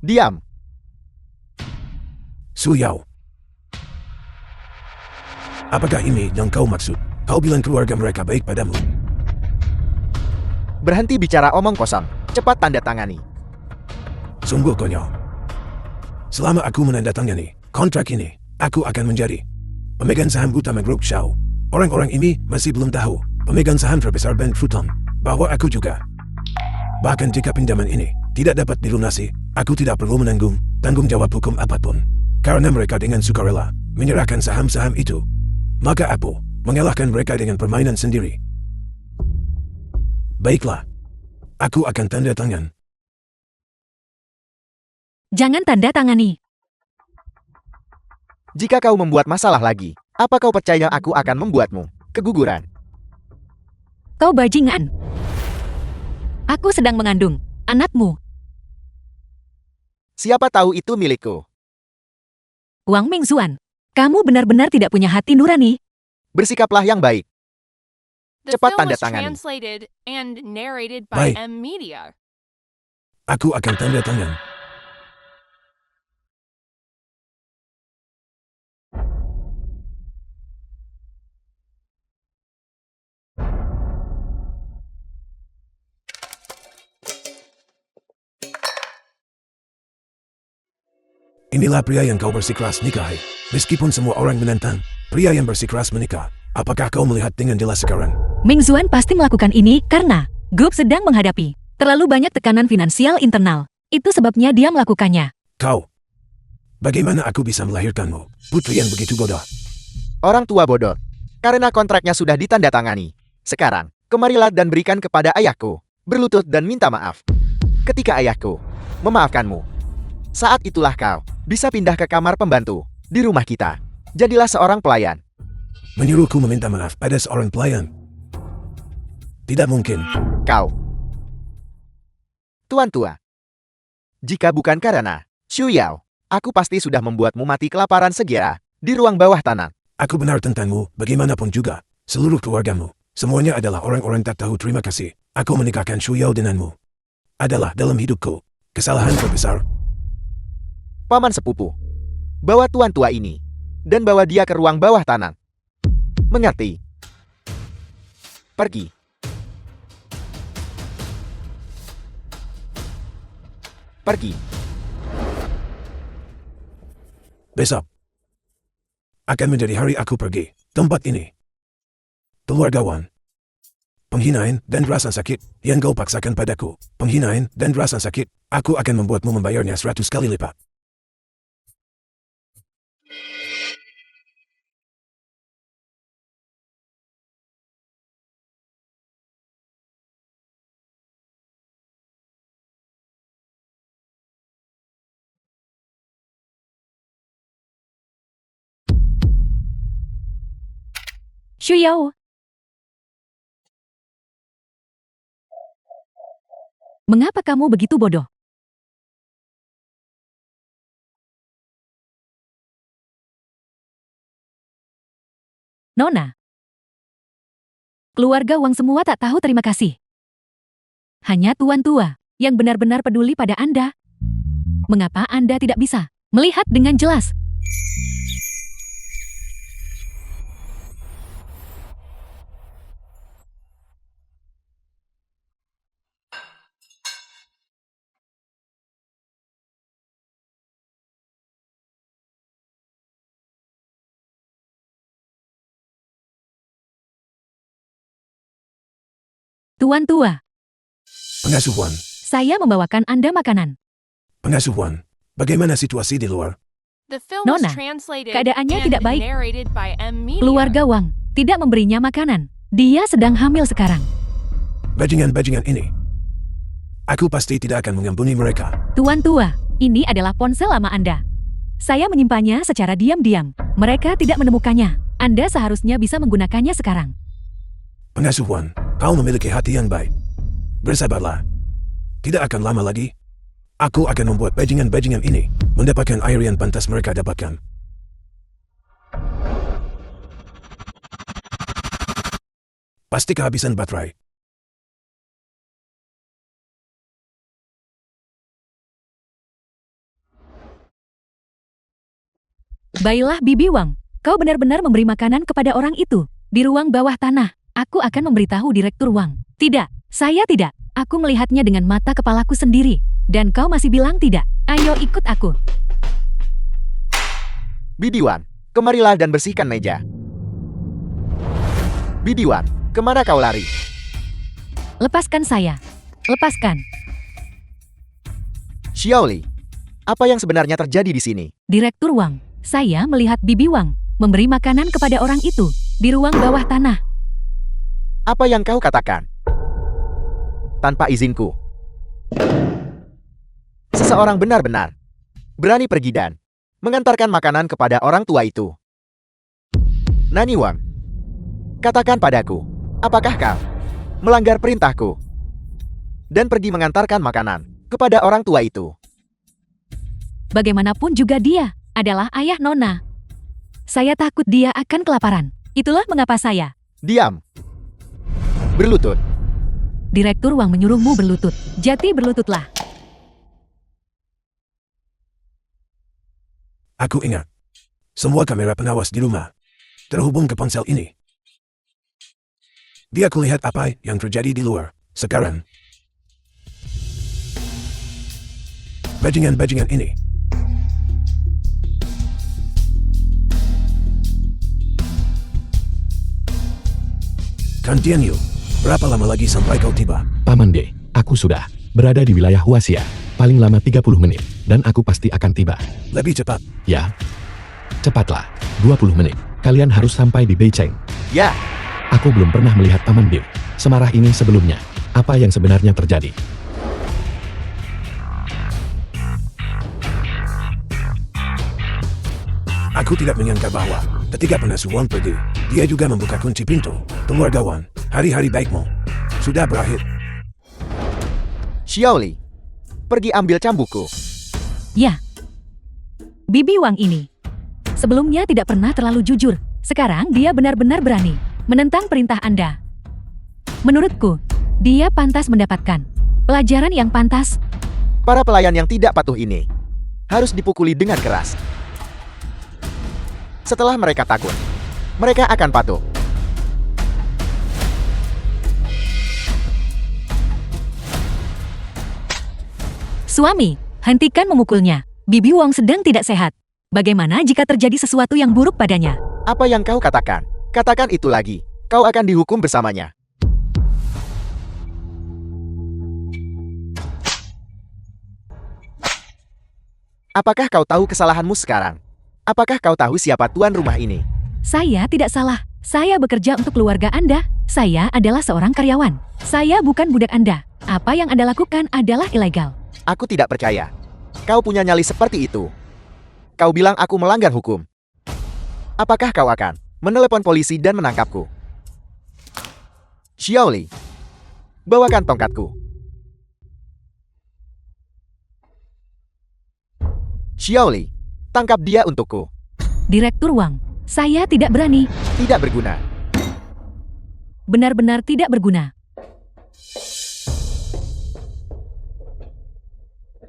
Diam. Shuyao. Apakah ini yang kau maksud? Kau bilang keluarga mereka baik padamu. Berhenti bicara omong kosong. Cepat tanda tangani. Sungguh konyol. Selama aku menandatangani kontrak ini, aku akan menjadi pemegang saham utama grup Xiao. Orang-orang ini masih belum tahu pemegang saham terbesar Ban Futong bahwa aku juga. Bahkan jika pinjaman ini tidak dapat dilunasi, aku tidak perlu menanggung tanggung jawab hukum apapun. Karena mereka dengan sukarela menyerahkan saham-saham itu. Maka aku mengalahkan mereka dengan permainan sendiri. Baiklah. Aku akan tanda tangan. Jangan tanda tangani. Jika kau membuat masalah lagi, apa kau percaya aku akan membuatmu keguguran? Kau bajingan. Aku sedang mengandung anakmu. Siapa tahu itu milikku. Wang Mingzuan, kamu benar-benar tidak punya hati nurani. Bersikaplah yang baik. The Cepat film tanda was tangani. translated and narrated by Baik. M Media. Aku akan tanda tangan. Inilah pria yang kau bersikeras nikahi. Meskipun semua orang menentang, pria yang bersikeras menikah. Apakah kau melihat dengan jelas sekarang? Mingzuan pasti melakukan ini karena grup sedang menghadapi terlalu banyak tekanan finansial internal. Itu sebabnya dia melakukannya. Kau. Bagaimana aku bisa melahirkanmu? Putri yang begitu bodoh. Orang tua bodoh. Karena kontraknya sudah ditandatangani. Sekarang, kemarilah dan berikan kepada ayahku. Berlutut dan minta maaf. Ketika ayahku memaafkanmu, saat itulah kau bisa pindah ke kamar pembantu di rumah kita. Jadilah seorang pelayan. Menyuruhku meminta maaf pada seorang pelayan. Tidak mungkin. Kau. Tuan tua. Jika bukan karena Shuyao, aku pasti sudah membuatmu mati kelaparan segera di ruang bawah tanah. Aku benar tentangmu, bagaimanapun juga. Seluruh keluargamu, semuanya adalah orang-orang tak tahu terima kasih. Aku menikahkan Shuyao denganmu. adalah dalam hidupku. Kesalahan terbesar. Paman sepupu, bawa tuan tua ini dan bawa dia ke ruang bawah tanah. Mengerti? Pergi. Pergi. Besok akan menjadi hari aku pergi tempat ini. Keluargawan. Penghinaan dan rasa sakit yang kau paksakan padaku. Penghinaan dan rasa sakit. Aku akan membuatmu membayarnya 100 kali lipat. Shuyao. Mengapa kamu begitu bodoh? Nona. Keluarga Wang semua tak tahu terima kasih. Hanya tuan tua yang benar-benar peduli pada Anda. Mengapa Anda tidak bisa melihat dengan jelas? Tuan tua, Pengasuhan. saya membawakan Anda makanan. Pengasuhan. Bagaimana situasi di luar? The film Nona, was translated keadaannya and tidak baik. narrated by M. Media. Keluarga Wang tidak memberinya makanan. Dia sedang hamil sekarang. Bajingan-bajingan ini. Aku pasti tidak akan mengampuni mereka. Tuan tua, ini adalah ponsel lama Anda. Saya menyimpannya secara diam-diam. Mereka tidak menemukannya. Anda seharusnya bisa menggunakannya sekarang. Pengasuhan, kau memiliki hati yang baik. Bersabarlah. Tidak akan lama lagi. Aku akan membuat bajingan-bajingan ini mendapatkan air yang pantas mereka dapatkan. Pasti kehabisan baterai. Baiklah Bibi Wang, kau benar-benar memberi makanan kepada orang itu. Di ruang bawah tanah, aku akan memberitahu Direktur Wang. Tidak, saya tidak. Aku melihatnya dengan mata kepalaku sendiri. Dan kau masih bilang tidak. Ayo ikut aku. Bibi Wan, kemarilah dan bersihkan meja. Bibi Wan, kemana kau lari? Lepaskan saya. Lepaskan. Xiaoli, apa yang sebenarnya terjadi di sini? Direktur Wang, saya melihat Bibi Wang memberi makanan kepada orang itu di ruang bawah tanah. Apa yang kau katakan? Tanpa izinku. Seseorang benar-benar berani pergi dan mengantarkan makanan kepada orang tua itu. Nani Wang, katakan padaku, apakah kau melanggar perintahku dan pergi mengantarkan makanan kepada orang tua itu? Bagaimanapun juga dia adalah ayah Nona. Saya takut dia akan kelaparan. Itulah mengapa saya. Diam. Berlutut. Direktur Wang menyuruhmu berlutut. Jati berlututlah. Aku ingat. Semua kamera pengawas di rumah terhubung ke ponsel ini. Dia kulihat apa yang terjadi di luar sekarang. Bajingan-bajingan ini. Continue. Berapa lama lagi sampai kau tiba? Paman D, aku sudah berada di wilayah Huaxia. Paling lama 30 menit. Dan aku pasti akan tiba. Lebih cepat. Ya. Cepatlah. 20 menit. Kalian harus sampai di Beijing. Ya, Aku belum pernah melihat Paman D semarah ini sebelumnya. Apa yang sebenarnya terjadi? Aku tidak menyangka bahwa ketika pengasuhan pergi, dia juga membuka kunci pintu. Keluargawan, hari-hari baikmu sudah berakhir. Xiaoli, pergi ambil cambukku. Ya. Bibi Wang ini sebelumnya tidak pernah terlalu jujur. Sekarang dia benar-benar berani menentang perintah Anda. Menurutku, dia pantas mendapatkan Pelajaran yang pantas. Para pelayan yang tidak patuh ini harus dipukuli dengan keras. Setelah mereka takut, mereka akan patuh. Suami, hentikan memukulnya. Bibi Wong sedang tidak sehat. Bagaimana jika terjadi sesuatu yang buruk padanya? Apa yang kau katakan? Katakan itu lagi. Kau akan dihukum bersamanya. Apakah kau tahu kesalahanmu sekarang? Apakah kau tahu siapa tuan rumah ini? Saya tidak salah. Saya bekerja untuk keluarga Anda. Saya adalah seorang karyawan. Saya bukan budak Anda. Apa yang Anda lakukan adalah ilegal. Aku tidak percaya. Kau punya nyali seperti itu. Kau bilang aku melanggar hukum. Apakah kau akan menelepon polisi dan menangkapku? Xiaoli, bawakan tongkatku. Xiaoli, tangkap dia untukku. Direktur Wang, saya tidak berani. Tidak berguna. Benar-benar tidak berguna.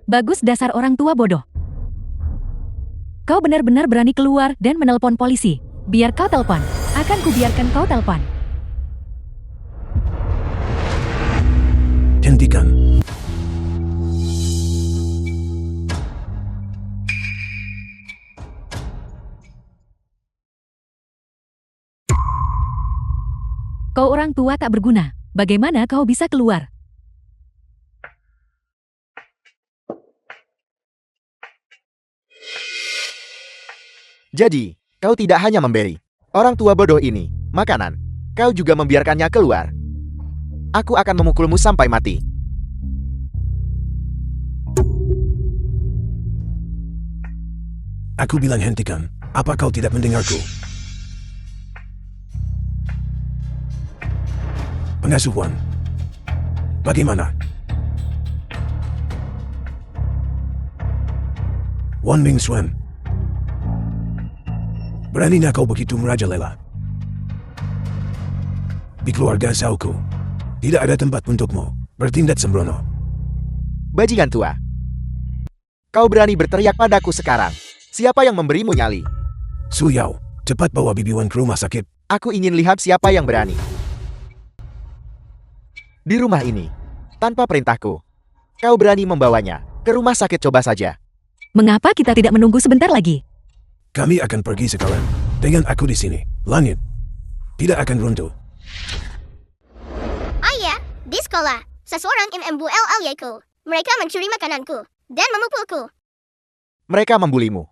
Bagus dasar orang tua bodoh. Kau benar-benar berani keluar dan menelpon polisi. Biar kau telepon. Akan kubiarkan kau telepon. Hentikan. Kau orang tua tak berguna. Bagaimana kau bisa keluar? Jadi, kau tidak hanya memberi orang tua bodoh ini makanan, kau juga membiarkannya keluar. Aku akan memukulmu sampai mati. Aku bilang hentikan. Apa kau tidak mendengarku? Pengasuhan. Bagaimana? Wan Ming Xuan. Beraninya kau begitu merajalela? Di keluarga sauku, tidak ada tempat untukmu bertindak sembrono. Bajingan tua. Kau berani berteriak padaku sekarang. Siapa yang memberimu nyali? Su Yao, cepat bawa Bibi Wan ke rumah sakit. Aku ingin lihat siapa yang berani. Di rumah ini, tanpa perintahku, kau berani membawanya ke rumah sakit. Coba saja. Mengapa kita tidak menunggu sebentar lagi? Kami akan pergi sekarang. Dengan aku di sini, langit tidak akan runtuh. Ayah, di sekolah, seseorang membuliku. Mereka mencuri makananku dan memukulku. Mereka membulimu.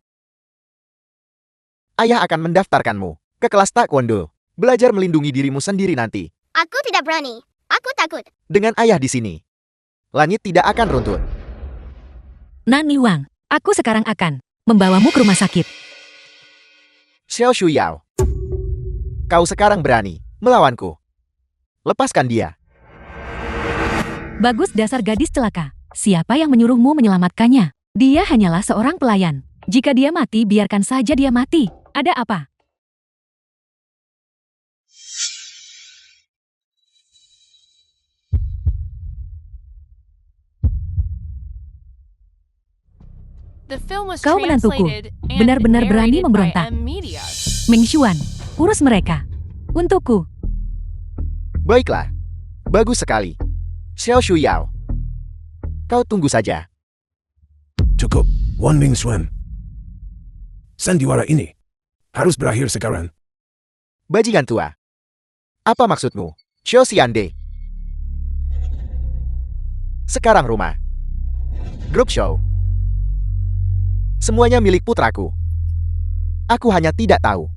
Ayah akan mendaftarkanmu ke kelas taekwondo. Belajar melindungi dirimu sendiri nanti. Aku tidak berani. Aku takut. Dengan ayah di sini, langit tidak akan runtuh. Nani Wang, aku sekarang akan membawamu ke rumah sakit. Xiao Shu Yao, kau sekarang berani melawanku. Lepaskan dia. Bagus dasar gadis celaka. Siapa yang menyuruhmu menyelamatkannya? Dia hanyalah seorang pelayan. Jika dia mati, biarkan saja dia mati. Ada apa? The film was Kau menantuku. translated and Benar-benar berani narrated memberontak. by M Media. Ming Xuan, urus mereka. Untukku. Baiklah. Bagus sekali. Xiao Shu Yao, kau tunggu saja. Cukup, Wan Ming Xuan. Sandiwara ini harus berakhir sekarang. Bajingan tua. Apa maksudmu? Xiao Xiande. Sekarang rumah. Grup show. Semuanya milik putraku. Aku hanya tidak tahu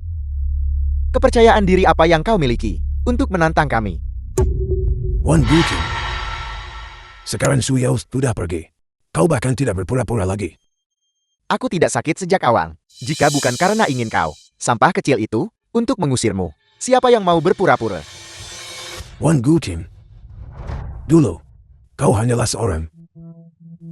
kepercayaan diri apa yang kau miliki untuk menantang kami. Wan Guqing. Sekarang Su Yao sudah pergi. Kau bahkan tidak berpura-pura lagi. Aku tidak sakit sejak awal. Jika bukan karena ingin kau, sampah kecil itu, untuk mengusirmu. Siapa yang mau berpura-pura? Wan Guqing. Dulu, kau hanyalah seorang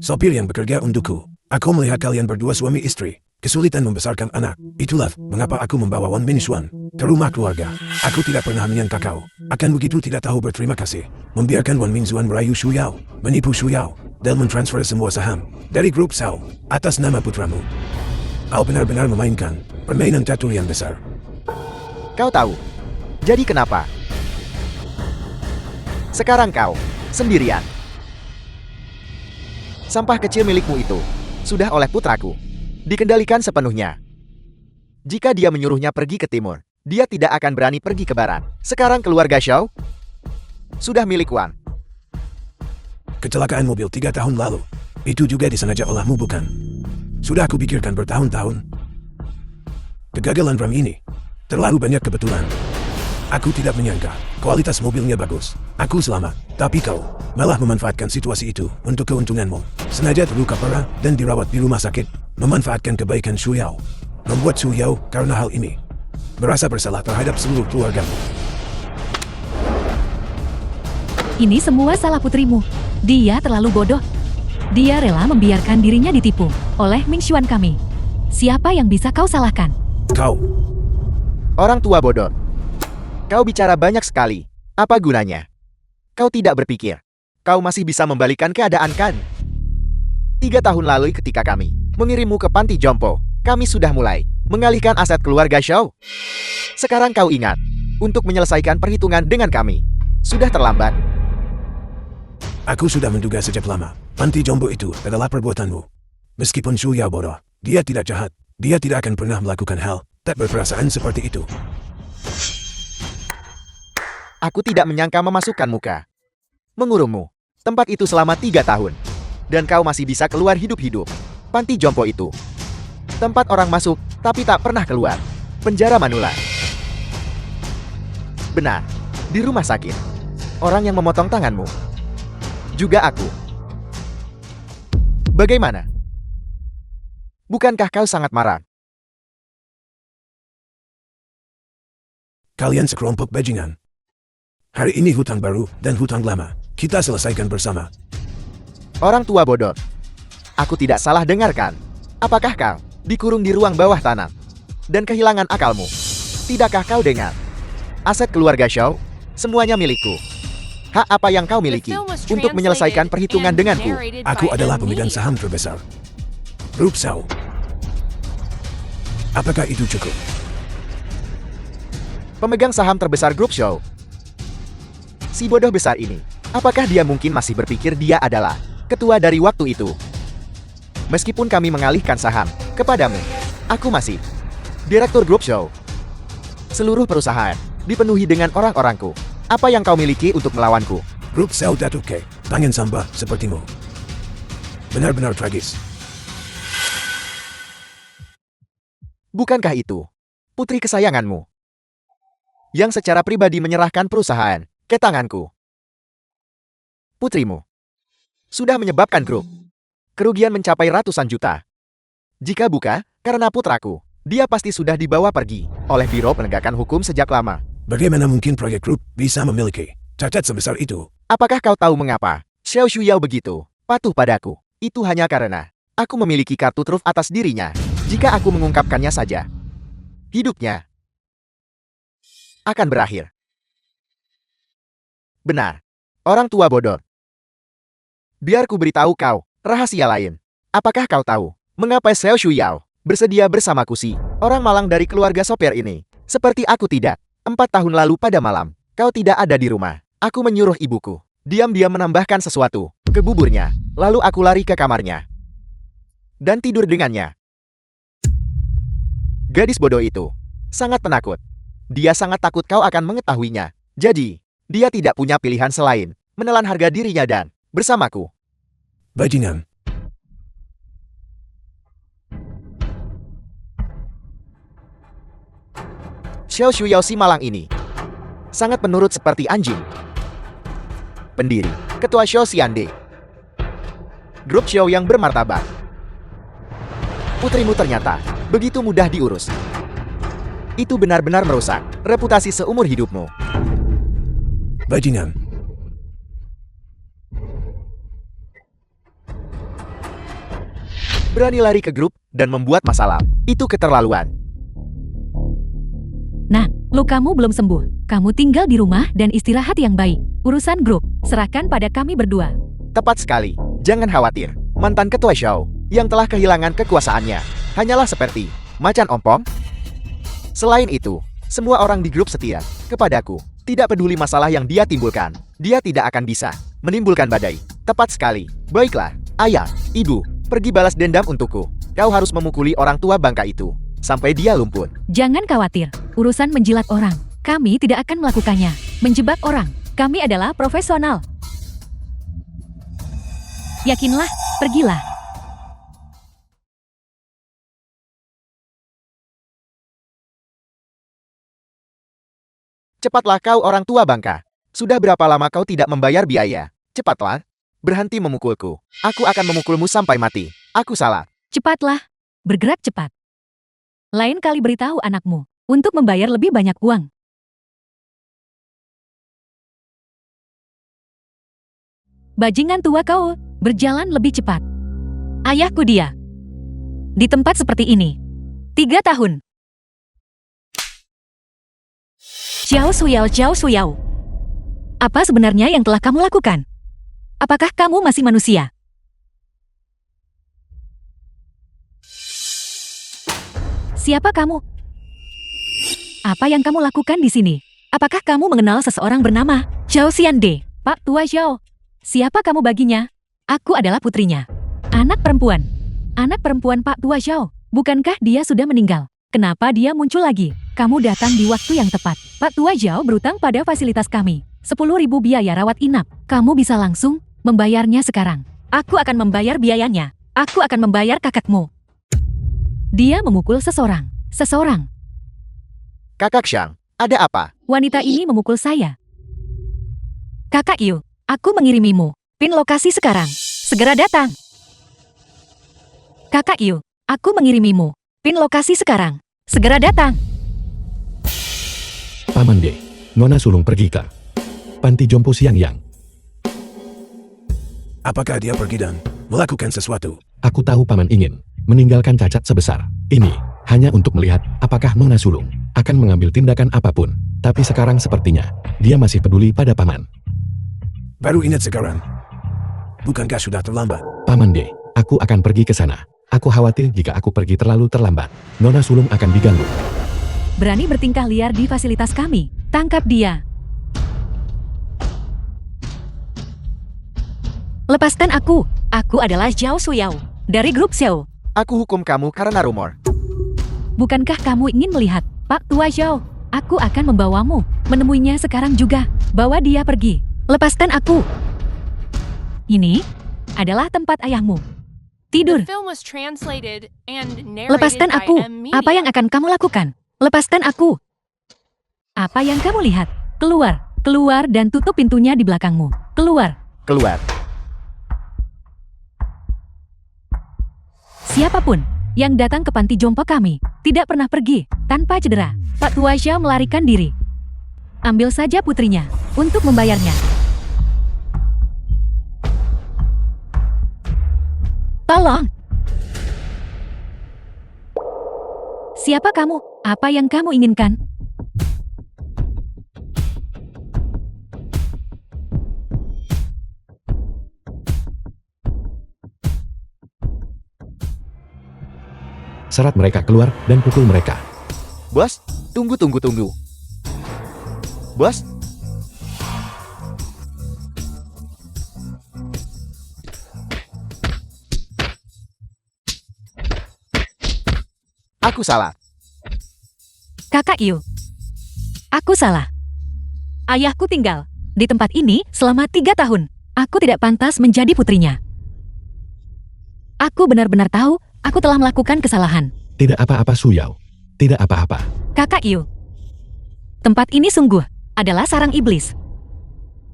sopir yang bekerja untukku. Aku melihat kalian berdua suami istri. Kesulitan membesarkan anak. Itulah mengapa aku membawa Wan Minxuan ke rumah keluarga. Aku tidak pernah menyangka kau akan begitu tidak tahu berterima kasih. Membiarkan Wan Minxuan merayu Shu Yao, menipu Shu Yao, dan mentransfer semua saham dari grup Sao atas nama putramu. Kau benar-benar memainkan permainan catur yang besar. Kau tahu. Jadi kenapa? Sekarang kau sendirian. Sampah kecil milikmu itu sudah oleh putraku dikendalikan sepenuhnya. Jika dia menyuruhnya pergi ke timur, dia tidak akan berani pergi ke barat. Sekarang keluarga Xiao sudah milik Wan. Kecelakaan mobil 3 tahun lalu. Itu juga disengaja olehmu, bukan? Sudah aku pikirkan bertahun-tahun. Kegagalan RAM ini terlalu banyak kebetulan. Aku tidak menyangka kualitas mobilnya bagus. Aku selamat, tapi kau malah memanfaatkan situasi itu untuk keuntunganmu. Sengaja terluka parah dan dirawat di rumah sakit. Memanfaatkan kebaikan Shu Yao. Membuat Shu Yao karena hal ini merasa bersalah terhadap seluruh keluargamu. Ini semua salah putrimu. Dia terlalu bodoh. Dia rela membiarkan dirinya ditipu oleh Minxuan kami. Siapa yang bisa kau salahkan? Kau, Orang tua bodoh. Kau bicara banyak sekali. Apa gunanya? Kau tidak berpikir. Kau masih bisa membalikan keadaan kan? 3 tahun lalu ketika kami mengirimmu ke panti jompo, kami sudah mulai mengalihkan aset keluarga Xiao. Sekarang kau ingat, untuk menyelesaikan perhitungan dengan kami, sudah terlambat. aku sudah menduga sejak lama. Panti jompo itu adalah perbuatanmu. Meskipun Shu Yao bodoh, dia tidak jahat. Dia tidak akan pernah melakukan hal tak berperasaan seperti itu. Aku tidak menyangka memasukkan muka mengurungmu tempat itu selama 3 tahun. Dan kau masih bisa keluar hidup-hidup. Panti jompo itu tempat orang masuk, tapi tak pernah keluar. Penjara Manula. Benar, di rumah sakit. Orang yang memotong tanganmu. Juga aku. Bagaimana? Bukankah kau sangat marah? Kalian sekelompok bajingan. Hari ini hutang baru dan hutang lama. Kita selesaikan bersama. Orang tua bodoh. Aku tidak salah dengarkan. Apakah kau dikurung di ruang bawah tanah dan kehilangan akalmu? Tidakkah kau dengar? Aset keluarga Xiao, semuanya milikku. Hak apa yang kau miliki untuk menyelesaikan perhitungan denganku? Aku adalah pemegang saham terbesar grup Sao. Apakah itu cukup? Pemegang saham terbesar grup Xiao. Si bodoh besar ini, apakah dia mungkin masih berpikir dia adalah ketua dari waktu itu? Meskipun kami mengalihkan saham kepadamu, aku masih direktur grup Xiao. Seluruh perusahaan dipenuhi dengan orang-orangku. Apa yang kau miliki untuk melawanku? Grup Sao Datuke, tangan sampah sepertimu. Benar-benar tragis. Bukankah itu putri kesayanganmu yang secara pribadi menyerahkan perusahaan ke tanganku? Putrimu sudah menyebabkan grup kerugian mencapai ratusan juta. Jika bukan karena putraku, dia pasti sudah dibawa pergi oleh Biro Penegakan Hukum sejak lama. Bagaimana mungkin proyek grup bisa memiliki cacat sebesar itu? Apakah kau tahu mengapa Xiao Shuyao begitu patuh padaku? Itu hanya karena aku memiliki kartu truf atas dirinya. Jika aku mengungkapkannya saja, hidupnya akan berakhir. Benar, orang tua bodoh. Biar ku beritahu kau rahasia lain. Apakah kau tahu mengapa Xiao Shuyao bersedia bersamaku si orang malang dari keluarga sopir ini? Seperti aku tidak. 4 tahun lalu pada malam, kau tidak ada di rumah. Aku menyuruh ibuku diam-diam menambahkan sesuatu ke buburnya. Lalu aku lari ke kamarnya dan tidur dengannya. Gadis bodoh itu sangat penakut. Dia sangat takut kau akan mengetahuinya. Jadi, dia tidak punya pilihan selain menelan harga dirinya dan bersamaku. Bajingan. Xiao Shuyao si malang ini sangat penurut seperti anjing. Pendiri, Ketua Xiao Xiande. Grup Xiao yang bermartabat. Putrimu ternyata begitu mudah diurus. Itu benar-benar merusak reputasi seumur hidupmu. Bajingan. Berani lari ke grup dan membuat masalah. Itu keterlaluan. Nah, lukamu belum sembuh. Kamu tinggal di rumah dan istirahat yang baik. Urusan grup, serahkan pada kami berdua. Tepat sekali. Jangan khawatir. Mantan ketua Xiao yang telah kehilangan kekuasaannya hanyalah seperti macan ompong. Selain itu, semua orang di grup setia kepadaku. Tidak peduli masalah yang dia timbulkan. Dia tidak akan bisa menimbulkan badai. Tepat sekali. Baiklah, ayah, ibu, pergi balas dendam untukku. Kau harus memukuli orang tua bangka itu sampai dia lumpuh. Jangan khawatir, urusan menjilat orang, kami tidak akan melakukannya. Menjebak orang, kami adalah profesional. Yakinlah, pergilah. Cepatlah kau orang tua bangka. Sudah berapa lama kau tidak membayar biaya? Cepatlah. Berhenti memukulku. Aku akan memukulmu sampai mati. Aku salah. Cepatlah, bergerak cepat. Lain kali beritahu anakmu untuk membayar lebih banyak uang. Bajingan tua kau, berjalan lebih cepat. Ayahku dia. Di tempat seperti ini. 3 tahun. Xiao Suyao. Apa sebenarnya yang telah kamu lakukan? Apakah kamu masih manusia? Siapa kamu? Apa yang kamu lakukan di sini? Apakah kamu mengenal seseorang bernama Zhao Xiande, Pak Tua Zhao? Siapa kamu baginya? Aku adalah putrinya. Anak perempuan. Anak perempuan Pak Tua Zhao. Bukankah dia sudah meninggal? Kenapa dia muncul lagi? Kamu datang di waktu yang tepat. Pak Tua Zhao berutang pada fasilitas kami. 10.000 biaya rawat inap. Kamu bisa langsung membayarnya sekarang. Aku akan membayar biayanya. Aku akan membayar kakakmu. Dia memukul seseorang. Kakak Xiang, ada apa? Wanita ini memukul saya. Kakak Yu, aku mengirimimu. Pin lokasi sekarang. Segera datang. Kakak Yu, aku mengirimimu. Pin lokasi sekarang. Segera datang. Paman D, Nona sulung pergi ke panti jompo Xiangyang. Apakah dia pergi dan melakukan sesuatu? Aku tahu paman ingin meninggalkan cacat sebesar ini hanya untuk melihat apakah Nona sulung akan mengambil tindakan apapun. Tapi sekarang sepertinya dia masih peduli pada paman. Baru ingat sekarang. Bukankah sudah terlambat? Paman D, aku akan pergi ke sana. Aku khawatir jika aku pergi terlalu terlambat, Nona sulung akan diganggu. Berani bertingkah liar di fasilitas kami. Tangkap dia. Lepaskan aku. Aku adalah Zhao Suyao dari grup Xiao. Aku hukum kamu karena rumor. Bukankah kamu ingin melihat Pak Tua Zhao? Aku akan membawamu menemuinya sekarang juga. Bawa dia pergi. Lepaskan aku. Ini adalah tempat ayahmu. Tidur. The film was translated and narrated Lepaskan by aku. M Media. Apa yang akan kamu lakukan? Lepaskan aku. Apa yang kamu lihat? Keluar. Keluar dan tutup pintunya di belakangmu. Keluar. Keluar. Siapapun yang datang ke panti jompo kami tidak pernah pergi tanpa cedera. Pak Tua Zhao melarikan diri. Ambil saja putrinya untuk membayarnya. Tolong. Siapa kamu? Apa yang kamu inginkan? Seret mereka keluar dan pukul mereka. Bos, tunggu. Bos, aku salah. Kakak Yu. Aku salah. Ayahku tinggal di tempat ini selama 3 tahun. Aku tidak pantas menjadi putrinya. Aku benar-benar tahu aku telah melakukan kesalahan. Tidak apa-apa Suyao. Tidak apa-apa. Kakak Yu. Tempat ini sungguh adalah sarang iblis.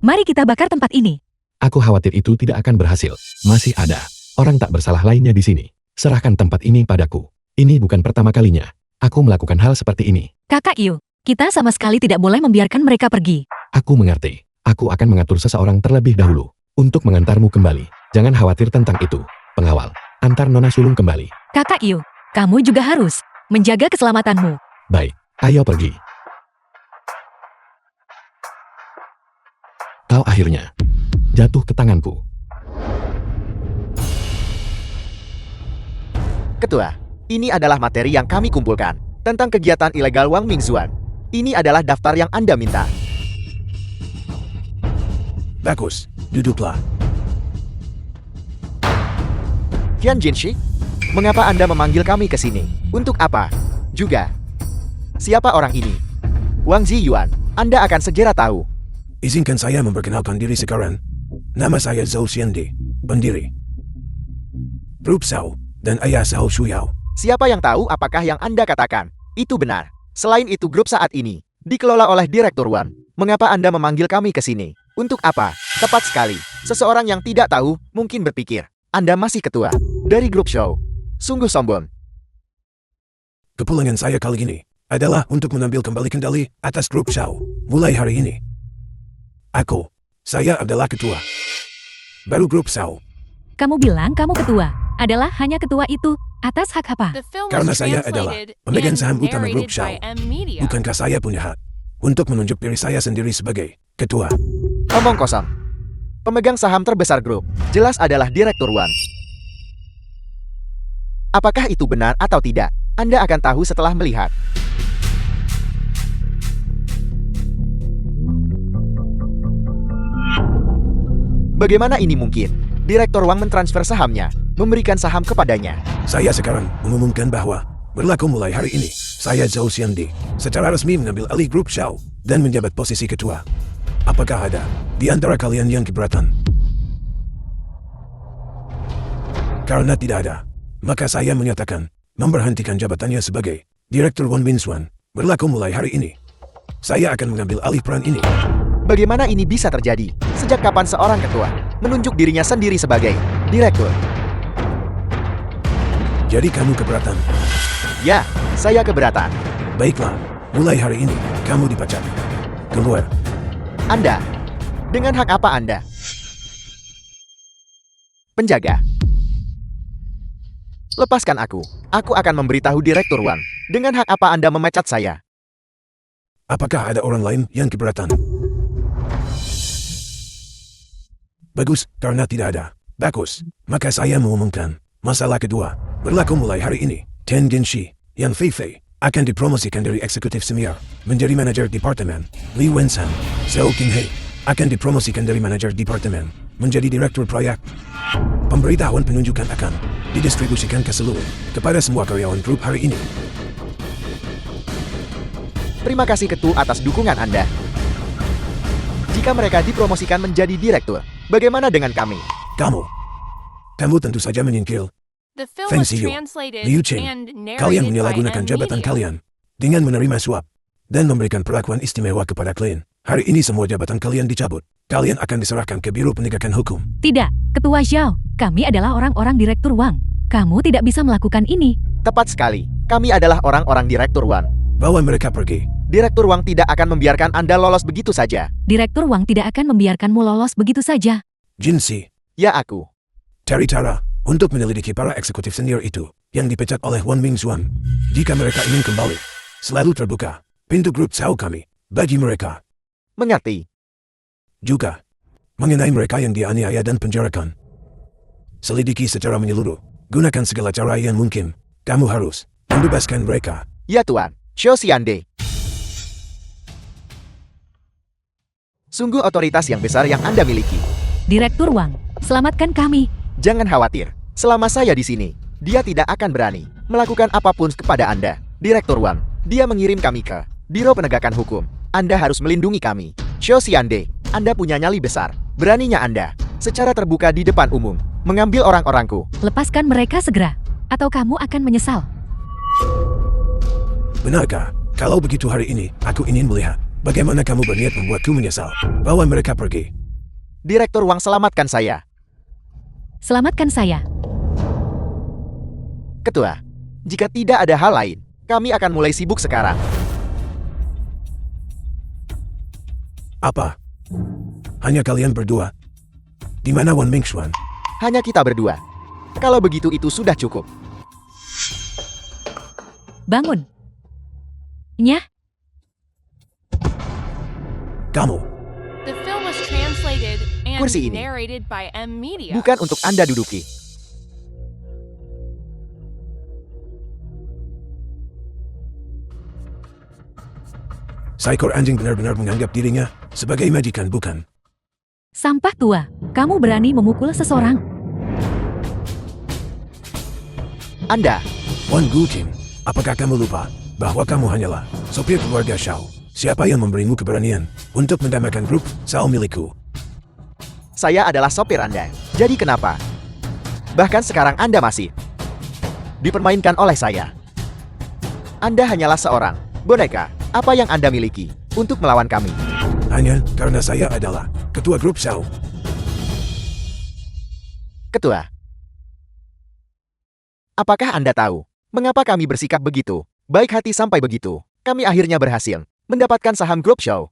Mari kita bakar tempat ini. Aku khawatir itu tidak akan berhasil. Masih ada orang tak bersalah lainnya di sini. Serahkan tempat ini padaku. Ini bukan pertama kalinya aku melakukan hal seperti ini. Kakak Yu, kita sama sekali tidak boleh membiarkan mereka pergi. Aku mengerti. Aku akan mengatur seseorang terlebih dahulu untuk mengantarmu kembali. Jangan khawatir tentang itu, pengawal. Antar Nona Sulung kembali. Kakak Yu, kamu juga harus menjaga keselamatanmu. Baik, ayo pergi. Kau akhirnya jatuh ke tanganku. Ketua, ini adalah materi yang kami kumpulkan tentang kegiatan ilegal Wang Mingxuan. Ini adalah daftar yang Anda minta. Bagus, duduklah. Tian Jinshi, mengapa Anda memanggil kami ke sini? Untuk apa? Juga, siapa orang ini? Wang Ziyuan, Anda akan segera tahu. Izinkan saya memperkenalkan diri sekarang. Nama saya Zhou Xiande, pendiri Grup Shao dan ayah Shao Shuyao. Siapa yang tahu apakah yang Anda katakan itu benar? Selain itu, grup saat ini dikelola oleh Direktur Wan. Mengapa Anda memanggil kami ke sini? Untuk apa? Tepat sekali. Seseorang yang tidak tahu mungkin berpikir Anda masih ketua dari grup Shao. Sungguh sombong. Kepulangan saya kali ini adalah untuk mengambil kembali kendali atas grup Shao. Mulai hari ini, saya adalah ketua baru grup Shao. Kamu bilang kamu ketua. Adalah hanya ketua itu. Atas hak apa? The film Karena was saya adalah translated pemegang and saham utama grup narrated Shao. by M Media. Bukankah saya punya hak untuk menunjuk diri saya sendiri sebagai ketua? Omong kosong. Pemegang saham terbesar grup jelas adalah Direktur Wan. Apakah itu benar atau tidak? Anda akan tahu setelah melihat. Bagaimana ini mungkin? Direktur Wang mentransfer sahamnya, memberikan saham kepadanya. Saya sekarang mengumumkan bahwa berlaku mulai hari ini, saya Zhou Xiande secara resmi mengambil alih grup Shao dan menjabat posisi ketua. Apakah ada di antara kalian yang keberatan? Karena tidak ada, maka saya menyatakan memberhentikan jabatannya sebagai Direktur Wang Mingxuan. Berlaku mulai hari ini, saya akan mengambil alih peran ini. Bagaimana ini bisa terjadi? Sejak kapan seorang ketua menunjuk dirinya sendiri sebagai direktur? Jadi kamu keberatan? Ya, saya keberatan. Baiklah, mulai hari ini kamu dipecat. Keluar. Anda, dengan hak apa Anda? Penjaga. Lepaskan aku. Aku akan memberitahu Direktur Wang. Dengan hak apa Anda memecat saya? Apakah ada orang lain yang keberatan? Bagus, karena tidak ada. Bagus, maka saya mengumumkan masalah kedua berlaku mulai hari ini. Tian Jinshi, Yan Feifei akan dipromosikan dari eksekutif senior menjadi manajer departemen. Li Wensan, Zhou Qinghai akan dipromosikan dari manajer departemen menjadi direktur proyek. Pemberitahuan penunjukan akan didistribusikan ke seluruh kepada semua karyawan grup hari ini. Terima kasih Ketua atas dukungan Anda. Jika mereka dipromosikan menjadi direktur, bagaimana dengan kami? Kamu tentu saja menyingkir. The film Feng was Xiu, translated Liu Qing, and narrated kalian by menyalahgunakan M jabatan Media. kalian dengan menerima suap dan memberikan perlakuan istimewa kepada klien. Hari ini semua jabatan kalian dicabut. Kalian akan diserahkan ke Biro Penegakan Hukum. Tidak, Ketua Zhao. Kami adalah orang-orang Direktur Wang. Kamu tidak bisa melakukan ini. Tepat sekali. Kami adalah orang-orang Direktur Wang. Bawa mereka pergi. Direktur Wang tidak akan membiarkan Anda lolos begitu saja. Direktur Wang tidak akan membiarkanmu lolos begitu saja. Jinsi, Ya aku. cari cara untuk menyelidiki para eksekutif senior itu yang dipecat oleh Wang Mingxuan. Jika mereka ingin kembali, selalu terbuka pintu grup Shao kami bagi mereka. Mengerti. Juga mengenai mereka yang dianiaya dan penjarakan. Selidiki secara menyeluruh. Gunakan segala cara yang mungkin. Kamu harus membebaskan mereka. Ya Tuan. Xiao Xiande. Sungguh otoritas yang besar yang Anda miliki. Direktur Wang, selamatkan kami. Jangan khawatir. Selama saya di sini, dia tidak akan berani melakukan apapun kepada Anda. Direktur Wang, dia mengirim kami ke Biro Penegakan Hukum. Anda harus melindungi kami. Xiao Xiande, Anda punya nyali besar. Beraninya Anda, secara terbuka di depan umum, mengambil orang-orangku. Lepaskan mereka segera, atau kamu akan menyesal. Benarkah? Kalau begitu hari ini, aku ingin melihat bagaimana kamu berniat membuatku menyesal. Bawa mereka pergi. Direktur Wang, selamatkan saya. Selamatkan saya. Ketua, jika tidak ada hal lain, kami akan mulai sibuk sekarang. Apa? Hanya kalian berdua? Di mana Wang Mingxuan? Hanya kita berdua. Kalau begitu itu sudah cukup. Bangun. Nyah, Kamu, The film was translated and Kursi ini narrated by M Media. bukan untuk Anda duduki. seekor anjing benar-benar menganggap dirinya sebagai majikan, bukan? sampah tua. Kamu berani memukul seseorang? Anda, Wan Guqing, apakah kamu lupa bahwa kamu hanyalah sopir keluarga Shao? Siapa yang memberimu keberanian untuk mendamaikan grup Shao milikku? saya adalah sopir Anda. Jadi kenapa? Bahkan sekarang Anda masih dipermainkan oleh saya. Anda hanyalah seorang boneka. Apa yang Anda miliki untuk melawan kami? Hanya karena saya adalah ketua grup Shao. Ketua. Apakah Anda tahu mengapa kami bersikap begitu baik hati sampai begitu? Kami akhirnya berhasil mendapatkan saham grup Shao.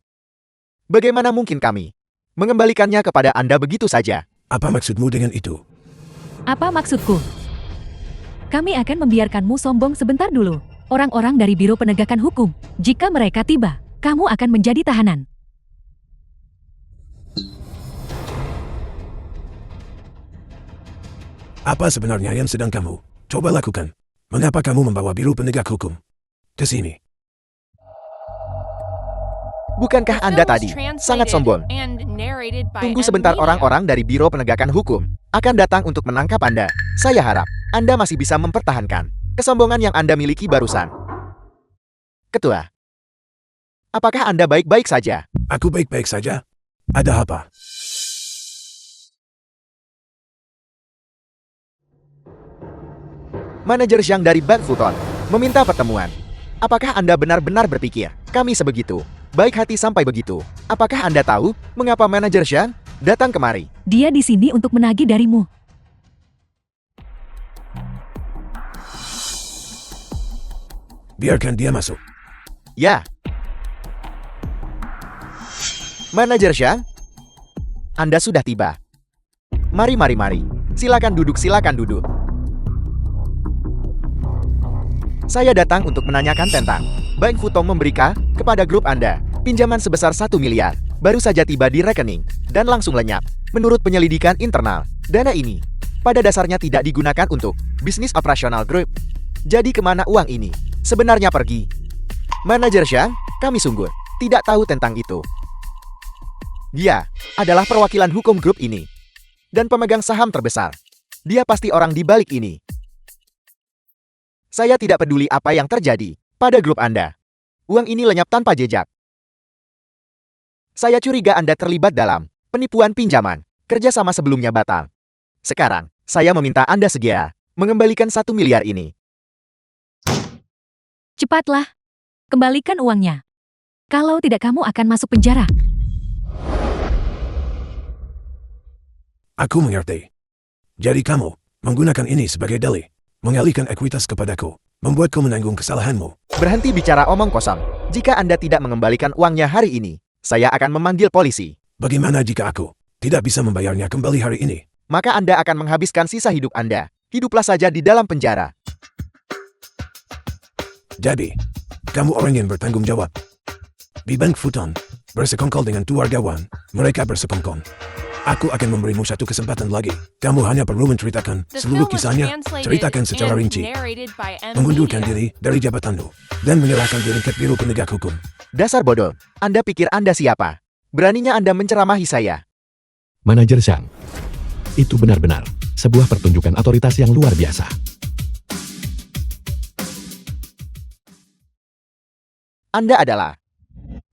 Bagaimana mungkin kami mengembalikannya kepada Anda begitu saja? Apa maksudmu dengan itu? Apa maksudku? Kami akan membiarkanmu sombong sebentar dulu. Orang-orang dari Biro Penegakan Hukum, jika mereka tiba, kamu akan menjadi tahanan. Apa sebenarnya yang sedang kamu coba lakukan? Mengapa kamu membawa Biro Penegak Hukum ke sini? Bukankah Anda tadi sangat sombong? Tunggu sebentar, orang-orang dari Biro Penegakan Hukum akan datang untuk menangkap Anda. Saya harap Anda masih bisa mempertahankan kesombongan yang Anda miliki barusan. Ketua, apakah Anda baik-baik saja? Aku baik-baik saja. Ada apa? Manajer Zhang dari Bank Futon meminta pertemuan. Apakah Anda benar-benar berpikir kami sebegitu baik hati sampai begitu? Apakah Anda tahu mengapa manajer Zhang datang kemari? Dia di sini untuk menagih darimu. Biarkan dia masuk. Ya. Manajer Zhang, Anda sudah tiba. Mari. Silakan duduk. Saya datang untuk menanyakan tentang Bank Futong memberikan kepada grup Anda pinjaman sebesar 1 miliar. Baru saja tiba di rekening dan langsung lenyap. Menurut penyelidikan internal, dana ini pada dasarnya tidak digunakan untuk bisnis operasional grup. Jadi kemana uang ini sebenarnya pergi? Manajer Zhang, kami sungguh tidak tahu tentang itu. Dia adalah perwakilan hukum grup ini dan pemegang saham terbesar. Dia pasti orang di balik ini. Saya tidak peduli apa yang terjadi pada grup Anda. Uang ini lenyap tanpa jejak. Saya curiga Anda terlibat dalam penipuan pinjaman. Kerjasama sebelumnya batal. Sekarang, saya meminta Anda segera mengembalikan 1 miliar ini. Cepatlah. Kembalikan uangnya. Kalau tidak kamu akan masuk penjara. Aku mengerti. Jadi kamu menggunakan ini sebagai dalih, mengalihkan ekuitas kepadaku, membuatku menanggung kesalahanmu. Berhenti bicara omong kosong. Jika Anda tidak mengembalikan uangnya hari ini, saya akan memanggil polisi. Bagaimana jika aku tidak bisa membayarnya kembali hari ini? Maka Anda akan menghabiskan sisa hidup Anda. Hiduplah saja di dalam penjara. Jadi, kamu orang yang bertanggung jawab. Di Bank Futon, bersekongkol dengan keluargawan, mereka bersekongkol. Aku akan memberimu satu kesempatan lagi. Kamu hanya perlu menceritakan seluruh kisahnya, ceritakan secara rinci, mengundurkan diri dari jabatanmu, dan menyerahkan diri ke Biro Penegak Hukum. Dasar bodoh. Anda pikir Anda siapa? Beraninya Anda menceramahi saya. Manajer Zhang. Itu benar-benar sebuah pertunjukan otoritas yang luar biasa. Anda adalah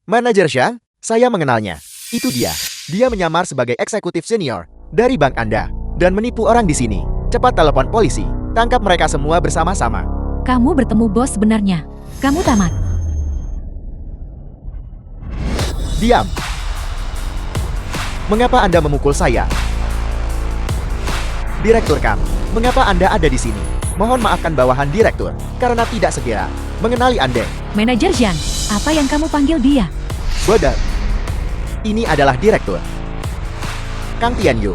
Manajer Zhang? Saya mengenalnya. Itu dia. Dia menyamar sebagai eksekutif senior dari bank Anda dan menipu orang di sini. Cepat telepon polisi. Tangkap mereka semua bersama-sama. Kamu bertemu bos sebenarnya. Kamu tamat. Diam. Mengapa Anda memukul saya? Direktur Kam, mengapa Anda ada di sini? Mohon maafkan bawahan direktur karena tidak segera mengenali Anda. Manajer Zhang, apa yang kamu panggil dia? Bodoh. Ini adalah direktur Kang Tianyu,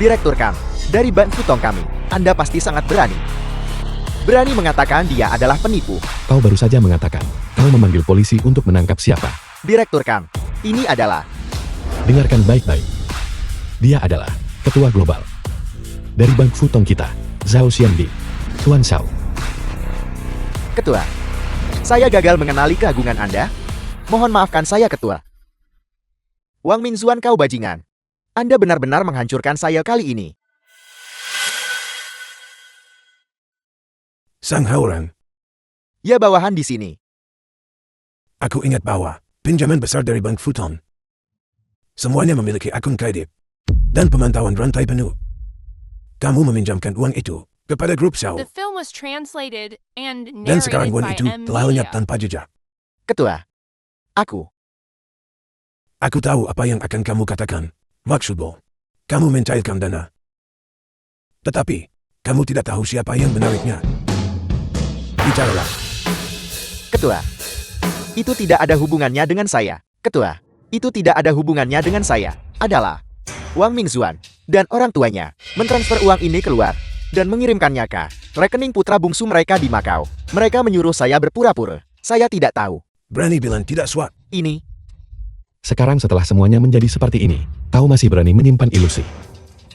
direktur Kam dari Bank Futong kami. Anda pasti sangat berani. Berani mengatakan dia adalah penipu. Kau baru saja mengatakan, kau memanggil polisi untuk menangkap siapa. Direktur Kang, ini adalah... Dengarkan baik-baik. Dia adalah ketua global dari Bank Futong kita, Zhao Xiandi. Tuan Zhao. Ketua. Saya gagal mengenali keagungan Anda. Mohon maafkan saya, Ketua. Wang Mingzuan, kau bajingan. Anda benar-benar menghancurkan saya kali ini. Sang Haoran, Ya, bawahan di sini. aku ingat bahwa pinjaman besar dari Bank Futon semuanya memiliki akun kredit dan pemantauan rantai penuh. Kamu meminjamkan uang itu kepada grup Xiao, The film was translated and dan sekarang narrated uang by itu M telah lenyap Media. tanpa jejak. Ketua. Aku. Aku tahu apa yang akan kamu katakan. Maksudmu, kamu mencairkan dana. Tetapi, kamu tidak tahu siapa yang menariknya. Bicaralah. Ketua. Itu tidak ada hubungannya dengan saya. Ketua. Itu tidak ada hubungannya dengan saya. Adalah Wang Mingzuan dan orang tuanya mentransfer uang ini keluar dan mengirimkannya ke rekening putra bungsu mereka di Makau. Mereka menyuruh saya berpura-pura. Saya tidak tahu. Berani bilang tidak swat. Ini Sekarang setelah semuanya menjadi seperti ini, kau masih berani menyimpan ilusi.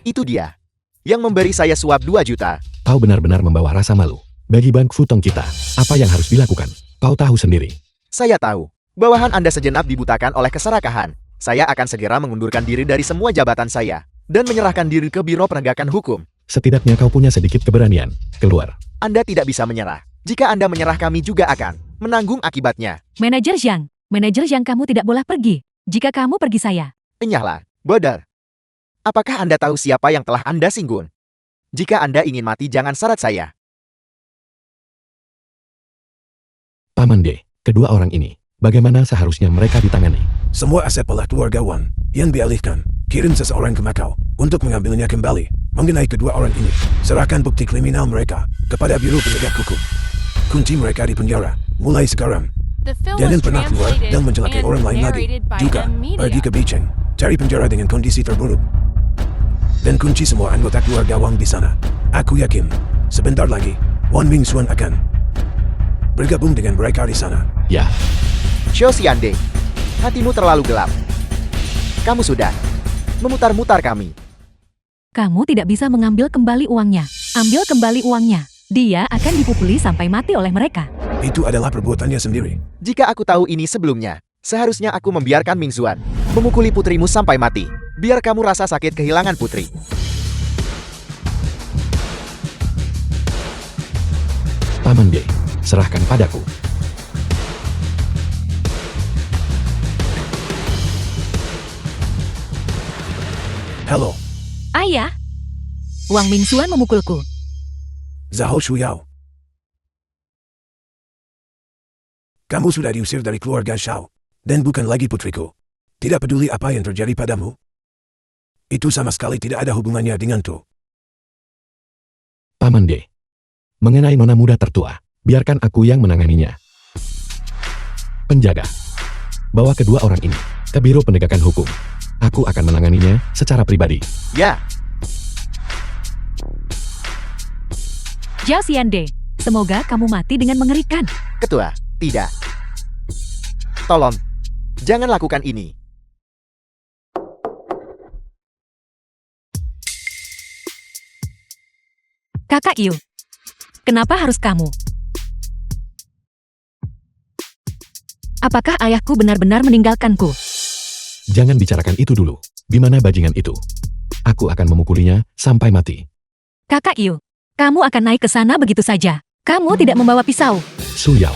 itu dia yang memberi saya suap 2 juta. Kau benar-benar membawa rasa malu. Bagi Bank Futong kita, apa yang harus dilakukan? Kau tahu sendiri. Saya tahu. Bawahan Anda sejenak dibutakan oleh keserakahan. Saya akan segera mengundurkan diri dari semua jabatan saya dan menyerahkan diri ke Biro Penegakan Hukum. Setidaknya kau punya sedikit keberanian. Keluar. Anda tidak bisa menyerah. Jika Anda menyerah, kami juga akan menanggung akibatnya. Manajer Zhang, kamu tidak boleh pergi. Jika kamu pergi saya. Enyahlah, bodar. Apakah Anda tahu siapa yang telah Anda singgung? Jika Anda ingin mati, jangan syarat saya. Paman D, kedua orang ini, bagaimana seharusnya mereka ditangani? Semua aset pelah keluarga Wan yang dialihkan, kirim seseorang ke Macau untuk mengambilnya kembali. Mengenai kedua orang ini, serahkan bukti kriminal mereka kepada Biro Penegak Hukum. Kunci mereka di penjara mulai sekarang. The film Jangan was pernah keluar translated dan mencelakai and orang lain lagi. narrated by Juga, M Media. pergi ke Beijing, cari penjara dengan kondisi terburuk. Dan kunci semua anggota keluarga Wang di sana. Aku yakin, sebentar lagi, Wang Mingzuan akan bergabung dengan mereka di sana. Ya, Xiao Xiande, hatimu terlalu gelap. Kamu sudah memutar-mutar kami. Kamu tidak bisa mengambil kembali uangnya. Ambil kembali uangnya. Dia akan dipukuli sampai mati oleh mereka. Itu adalah perbuatannya sendiri. Jika aku tahu ini sebelumnya, seharusnya aku membiarkan Mingzuan memukuli putrimu sampai mati. Biar kamu rasa sakit kehilangan putri. Paman D, serahkan padaku. Halo, Ayah, Wang Mingzuan memukulku. Zhao Shuyao. Kamu sudah diusir dari keluarga Xiao, dan bukan lagi putriku. Tidak peduli apa yang terjadi padamu. Itu sama sekali tidak ada hubungannya denganku. Paman D, mengenai nona muda tertua, biarkan aku yang menanganinya. Penjaga, bawa kedua orang ini ke Biro Penegakan Hukum. Aku akan menanganinya secara pribadi. Ya, Zhao Xiande, semoga kamu mati dengan mengerikan. Ketua, tidak. Tolong, jangan lakukan ini. Kakak Yu, kenapa harus kamu? Apakah ayahku benar-benar meninggalkanku? Jangan bicarakan itu dulu. Di mana bajingan itu? Aku akan memukulinya sampai mati. Kakak Yu, kamu akan naik ke sana begitu saja. Kamu tidak membawa pisau. Su Yao,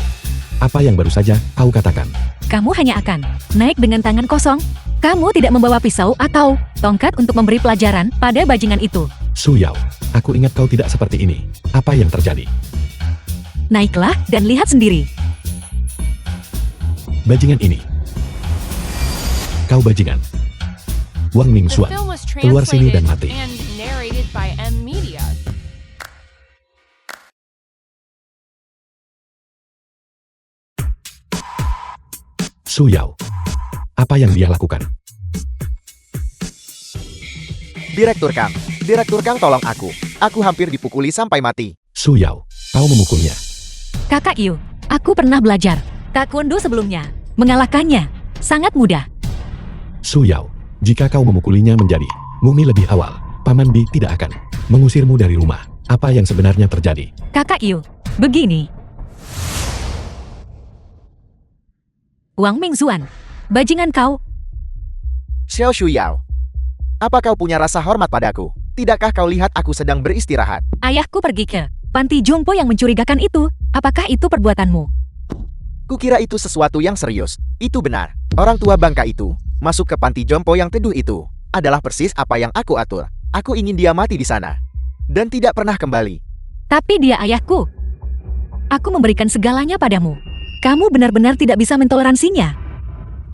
apa yang baru saja kau katakan? Kamu hanya akan naik dengan tangan kosong. Kamu tidak membawa pisau atau tongkat untuk memberi pelajaran pada bajingan itu. Su Yao, aku ingat kau tidak seperti ini. Apa yang terjadi? Naiklah dan lihat sendiri. Bajingan ini. Kau bajingan. Wang The Mingzuan, film was keluar sini dan translated mati. and narrated by M Media. Su Yao, apa yang dia lakukan? Direktur Kang, tolong aku. Aku hampir dipukuli sampai mati. Su Yao, kau memukulnya. Kakak Yu, aku pernah belajar taekwondo sebelumnya. Mengalahkannya sangat mudah. Su Yao, jika kau memukulinya menjadi mumi lebih awal, Paman Bi tidak akan mengusirmu dari rumah. Apa yang sebenarnya terjadi? Kakak Yu, begini. Wang Mingzuan, bajingan kau. Xiao Shuyao, apa kau punya rasa hormat padaku? Tidakkah kau lihat aku sedang beristirahat? Ayahku pergi ke panti jompo yang mencurigakan itu. Apakah itu perbuatanmu? Kukira itu sesuatu yang serius. Itu benar. Orang tua bangka itu masuk ke panti jompo yang teduh itu adalah persis apa yang aku atur. Aku ingin dia mati di sana dan tidak pernah kembali. Tapi dia ayahku. Aku memberikan segalanya padamu. Kamu benar-benar tidak bisa mentoleransinya.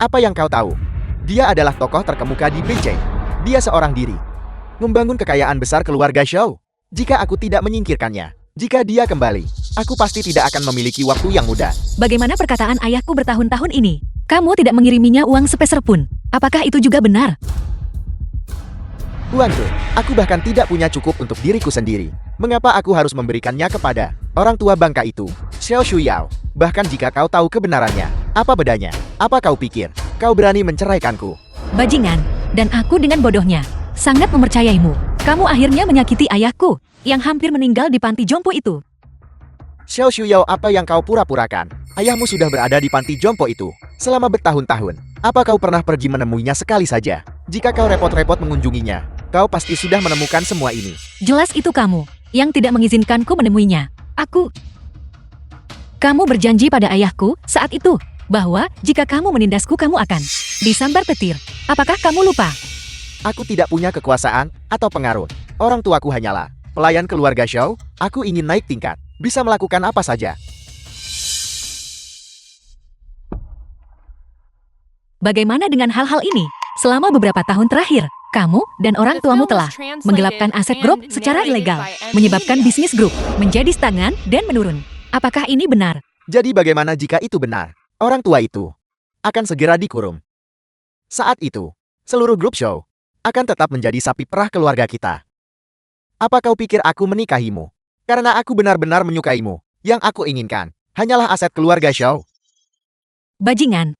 Apa yang kau tahu? Dia adalah tokoh terkemuka di Beijing. Dia seorang diri membangun kekayaan besar keluarga Shou. Jika aku tidak menyingkirkannya, jika dia kembali, aku pasti tidak akan memiliki waktu yang mudah. Bagaimana perkataan ayahku bertahun-tahun ini? Kamu tidak mengiriminya uang sepeser pun. Apakah itu juga benar? Tuanku, aku bahkan tidak punya cukup untuk diriku sendiri. Mengapa aku harus memberikannya kepada orang tua bangka itu? Xiao Shuyao, bahkan jika kau tahu kebenarannya, apa bedanya? Apa kau pikir? Kau berani menceraikanku? Bajingan, dan aku dengan bodohnya sangat mempercayaimu. Kamu akhirnya menyakiti ayahku yang hampir meninggal di panti jompo itu. Xiao Shuyao, apa yang kau pura-purakan? Ayahmu sudah berada di panti jompo itu selama bertahun-tahun. Apa kau pernah pergi menemuinya sekali saja? Jika kau repot-repot mengunjunginya, kau pasti sudah menemukan semua ini. Jelas itu kamu yang tidak mengizinkanku menemuinya. Kamu berjanji pada ayahku saat itu bahwa jika kamu menindasku kamu akan disambar petir. Apakah kamu lupa? Aku tidak punya kekuasaan atau pengaruh. Orang tuaku hanyalah pelayan keluarga Shou. Aku ingin naik tingkat, bisa melakukan apa saja. Bagaimana dengan hal-hal ini? Selama beberapa tahun terakhir, kamu dan orang tuamu telah menggelapkan aset grup secara ilegal, menyebabkan bisnis grup menjadi stagnan dan menurun. Apakah ini benar? Jadi bagaimana jika itu benar? Orang tua itu akan segera dikurung. Saat itu, seluruh grup Shou akan tetap menjadi sapi perah keluarga kita. Apa kau pikir aku menikahimu? Karena aku benar-benar menyukaimu. Yang aku inginkan hanyalah aset keluarga Shou. Bajingan.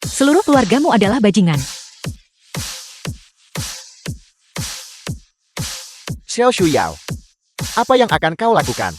Seluruh keluargamu adalah bajingan. Xiao Shuyao, apa yang akan kau lakukan?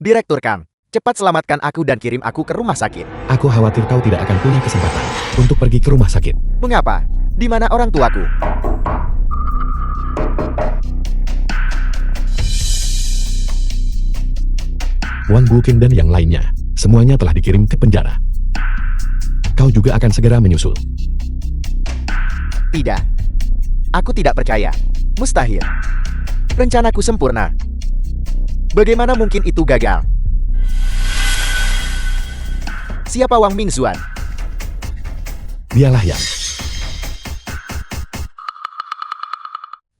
Direktur Kang, cepat selamatkan aku dan kirim aku ke rumah sakit. Aku khawatir kau tidak akan punya kesempatan untuk pergi ke rumah sakit. Mengapa? Di mana orang tuaku? Wang Buking dan yang lainnya, semuanya telah dikirim ke penjara. Kau juga akan segera menyusul. Tidak. Aku tidak percaya. Mustahil. Rencanaku sempurna. Bagaimana mungkin itu gagal? Siapa Wang Mingzuan? Dialah yang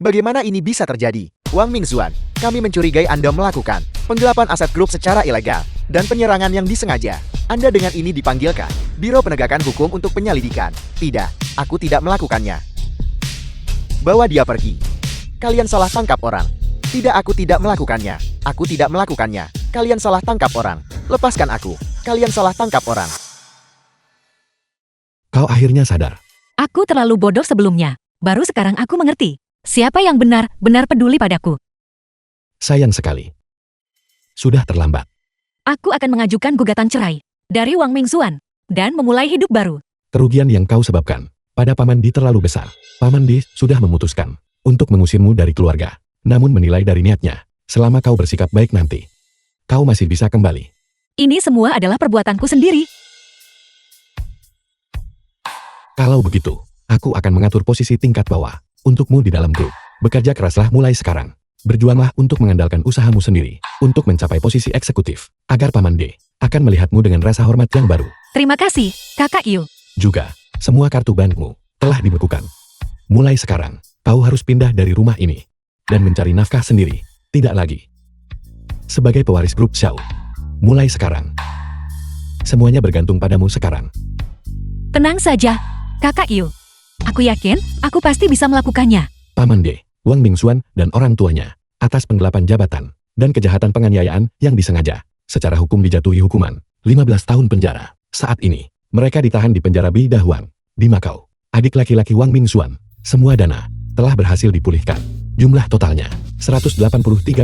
Bagaimana ini bisa terjadi? Wang Mingzuan, kami mencurigai Anda melakukan penggelapan aset grup secara ilegal dan penyerangan yang disengaja. Anda dengan ini dipanggilkan Biro Penegakan Hukum untuk penyelidikan. Tidak, aku tidak melakukannya. Bawa dia pergi. Kalian salah tangkap orang. Tidak, aku tidak melakukannya. Aku tidak melakukannya. Kalian salah tangkap orang. Lepaskan aku. Kalian salah tangkap orang. kau akhirnya sadar. Aku terlalu bodoh sebelumnya. Baru sekarang aku mengerti. Siapa yang benar-benar peduli padaku. Sayang sekali. Sudah terlambat. Aku akan mengajukan gugatan cerai dari Wang Mingzuan dan memulai hidup baru. Kerugian yang kau sebabkan pada Paman Di terlalu besar. Paman Di sudah memutuskan untuk mengusirmu dari keluarga. Namun menilai dari niatnya, selama kau bersikap baik nanti, kau masih bisa kembali. Ini semua adalah perbuatanku sendiri. Kalau begitu, aku akan mengatur posisi tingkat bawah untukmu di dalam grup. Bekerja keraslah mulai sekarang. Berjuanglah untuk mengandalkan usahamu sendiri untuk mencapai posisi eksekutif, agar Paman D akan melihatmu dengan rasa hormat yang baru. Terima kasih, Kakak Yu. Juga, semua kartu bankmu telah dibekukan. Mulai sekarang, kau harus pindah dari rumah ini dan mencari nafkah sendiri, tidak lagi sebagai pewaris grup Xiao. Mulai sekarang, semuanya bergantung padamu sekarang. Tenang saja, Kakak Yu. Aku yakin, aku pasti bisa melakukannya. Paman D, Wang Mingxuan dan orang tuanya, atas penggelapan jabatan dan kejahatan penganiayaan yang disengaja, secara hukum dijatuhi hukuman 15 tahun penjara. Saat ini, mereka ditahan di penjara Bidahuang, di Makau. Adik laki-laki Wang Mingxuan, semua dana telah berhasil dipulihkan. Jumlah totalnya 183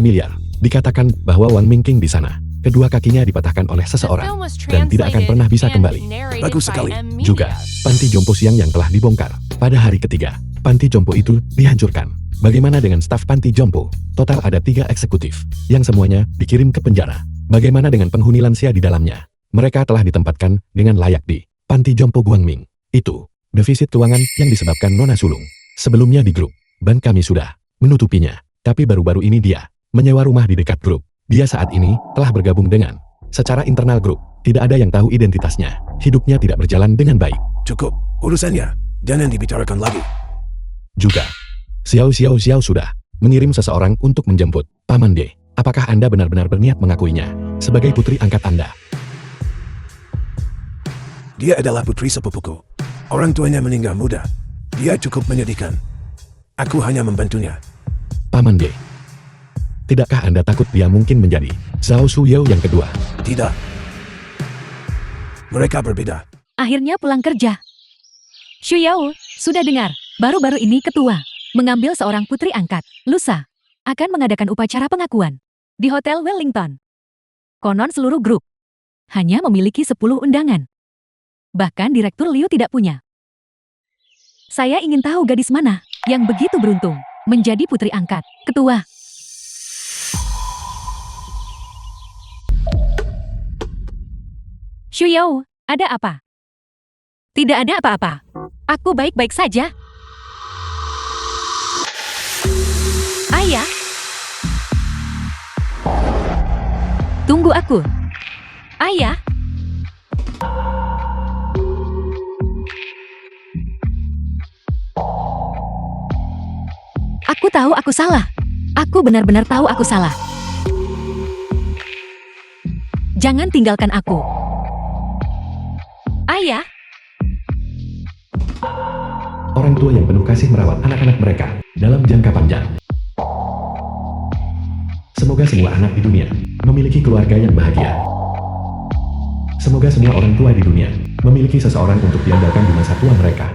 miliar. Dikatakan bahwa Wang Mingking di sana, kedua kakinya dipatahkan oleh The seseorang film was dan tidak akan translated pernah bisa and kembali. narrated Bagus by sekali. M. Juga, Media. panti jompo siang yang telah dibongkar pada hari ketiga. Panti jompo itu dihancurkan. Bagaimana dengan staf panti jompo? Total ada 3 eksekutif, yang semuanya dikirim ke penjara. Bagaimana dengan penghuni lansia di dalamnya? Mereka telah ditempatkan dengan layak di panti jompo Guangming. Itu defisit keuangan yang disebabkan Nona Sulung. Sebelumnya di grup Ban kami sudah menutupinya, tapi baru-baru ini dia menyewa rumah di dekat grup. Dia saat ini telah bergabung dengan secara internal grup. Tidak ada yang tahu identitasnya. Hidupnya tidak berjalan dengan baik. Cukup, urusannya. Jangan dibicarakan lagi. Juga, Xiao sudah mengirim seseorang untuk menjemput Paman D. Apakah Anda benar-benar berniat mengakuinya sebagai putri angkat Anda? Dia adalah putri sepupuku. Orang tuanya meninggal muda. Dia cukup menyedihkan. Aku hanya membantunya. Paman D. Tidakkah Anda takut dia mungkin menjadi Zhao Shuyao yang kedua? Tidak. Mereka berbeda. Akhirnya pulang kerja. Shuyao, sudah dengar, baru-baru ini ketua mengambil seorang putri angkat, lusa, akan mengadakan upacara pengakuan di Hotel Wellington. Konon seluruh grup hanya memiliki 10 undangan. Bahkan Direktur Liu tidak punya. Saya ingin tahu gadis mana yang begitu beruntung menjadi putri angkat, ketua. Shuyao, ada apa? Tidak ada apa-apa. Aku baik-baik saja. Ayah. Tunggu aku. Ayah. Aku tahu aku salah. Aku benar-benar tahu aku salah. Jangan tinggalkan aku. Ayah. Orang tua yang penuh kasih merawat anak-anak mereka dalam jangka panjang. Semoga semua anak di dunia memiliki keluarga yang bahagia. Semoga semua orang tua di dunia memiliki seseorang untuk diandalkan di masa tua mereka.